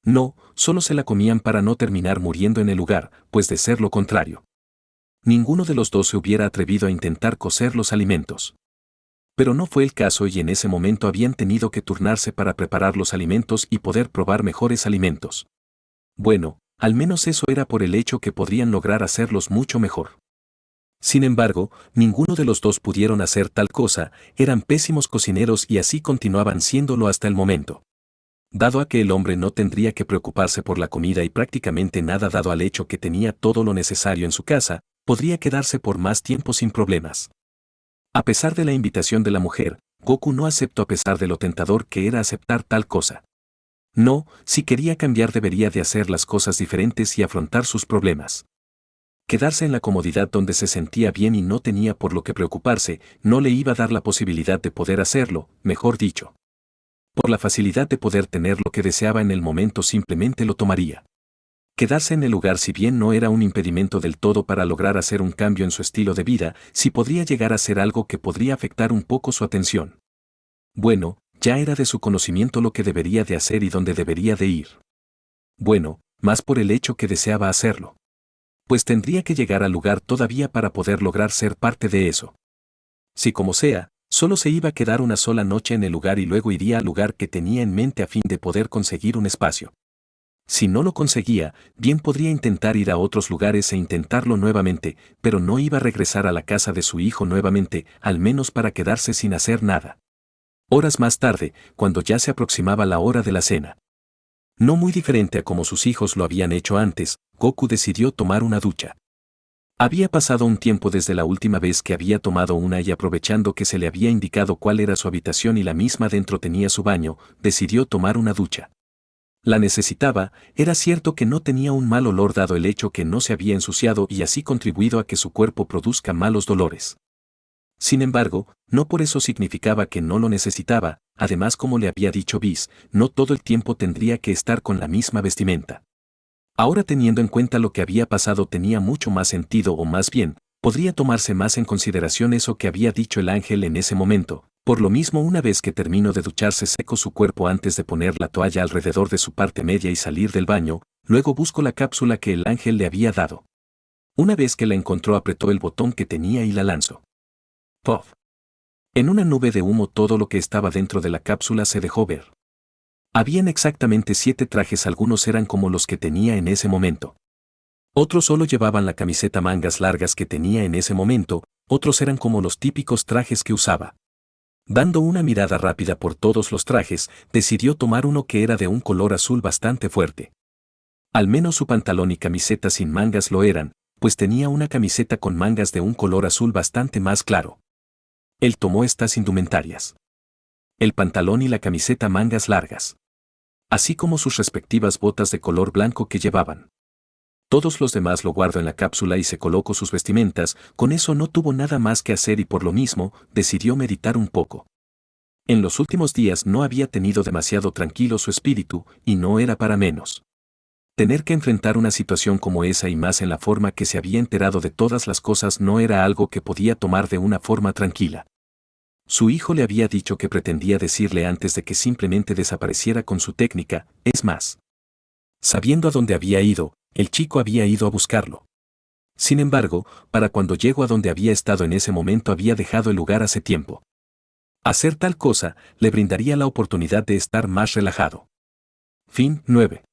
No, solo se la comían para no terminar muriendo en el lugar, pues de ser lo contrario. Ninguno de los dos se hubiera atrevido a intentar cocer los alimentos. Pero no fue el caso y en ese momento habían tenido que turnarse para preparar los alimentos y poder probar mejores alimentos. Bueno, al menos eso era por el hecho que podrían lograr hacerlos mucho mejor. Sin embargo, ninguno de los dos pudieron hacer tal cosa, eran pésimos cocineros y así continuaban siéndolo hasta el momento. Dado a que el hombre no tendría que preocuparse por la comida y prácticamente nada dado al hecho que tenía todo lo necesario en su casa, podría quedarse por más tiempo sin problemas. A pesar de la invitación de la mujer, Goku no aceptó a pesar de lo tentador que era aceptar tal cosa. No, si quería cambiar debería de hacer las cosas diferentes y afrontar sus problemas. Quedarse en la comodidad donde se sentía bien y no tenía por lo que preocuparse, no le iba a dar la posibilidad de poder hacerlo, mejor dicho. Por la facilidad de poder tener lo que deseaba en el momento simplemente lo tomaría. Quedarse en el lugar si bien no era un impedimento del todo para lograr hacer un cambio en su estilo de vida, sí podría llegar a ser algo que podría afectar un poco su atención. Bueno, ya era de su conocimiento lo que debería de hacer y dónde debería de ir. Bueno, más por el hecho que deseaba hacerlo. Pues tendría que llegar al lugar todavía para poder lograr ser parte de eso. Si como sea, solo se iba a quedar una sola noche en el lugar y luego iría al lugar que tenía en mente a fin de poder conseguir un espacio. Si no lo conseguía, bien podría intentar ir a otros lugares e intentarlo nuevamente, pero no iba a regresar a la casa de su hijo nuevamente, al menos para quedarse sin hacer nada. Horas más tarde, cuando ya se aproximaba la hora de la cena. No muy diferente a como sus hijos lo habían hecho antes, Goku decidió tomar una ducha. Había pasado un tiempo desde la última vez que había tomado una y aprovechando que se le había indicado cuál era su habitación y la misma dentro tenía su baño, decidió tomar una ducha. La necesitaba, era cierto que no tenía un mal olor dado el hecho que no se había ensuciado y así contribuido a que su cuerpo produzca malos dolores. Sin embargo, no por eso significaba que no lo necesitaba, además como le había dicho Whis, no todo el tiempo tendría que estar con la misma vestimenta. Ahora teniendo en cuenta lo que había pasado tenía mucho más sentido o más bien, podría tomarse más en consideración eso que había dicho el ángel en ese momento. Por lo mismo una vez que terminó de ducharse secó su cuerpo antes de poner la toalla alrededor de su parte media y salir del baño, luego buscó la cápsula que el ángel le había dado. Una vez que la encontró apretó el botón que tenía y la lanzó. ¡Puff! En una nube de humo todo lo que estaba dentro de la cápsula se dejó ver. Habían exactamente 7 trajes, algunos eran como los que tenía en ese momento. Otros solo llevaban la camiseta mangas largas que tenía en ese momento, otros eran como los típicos trajes que usaba. Dando una mirada rápida por todos los trajes, decidió tomar uno que era de un color azul bastante fuerte. Al menos su pantalón y camiseta sin mangas lo eran, pues tenía una camiseta con mangas de un color azul bastante más claro. Él tomó estas indumentarias. El pantalón y la camiseta mangas largas. Así como sus respectivas botas de color blanco que llevaban. Todos los demás lo guardó en la cápsula y se colocó sus vestimentas, con eso no tuvo nada más que hacer y por lo mismo, decidió meditar un poco. En los últimos días no había tenido demasiado tranquilo su espíritu, y no era para menos. Tener que enfrentar una situación como esa y más en la forma que se había enterado de todas las cosas no era algo que podía tomar de una forma tranquila. Su hijo le había dicho que pretendía decirle antes de que simplemente desapareciera con su técnica, es más. Sabiendo a dónde había ido, el chico había ido a buscarlo. Sin embargo, para cuando llegó a donde había estado en ese momento había dejado el lugar hace tiempo. Hacer tal cosa le brindaría la oportunidad de estar más relajado. Fin 9.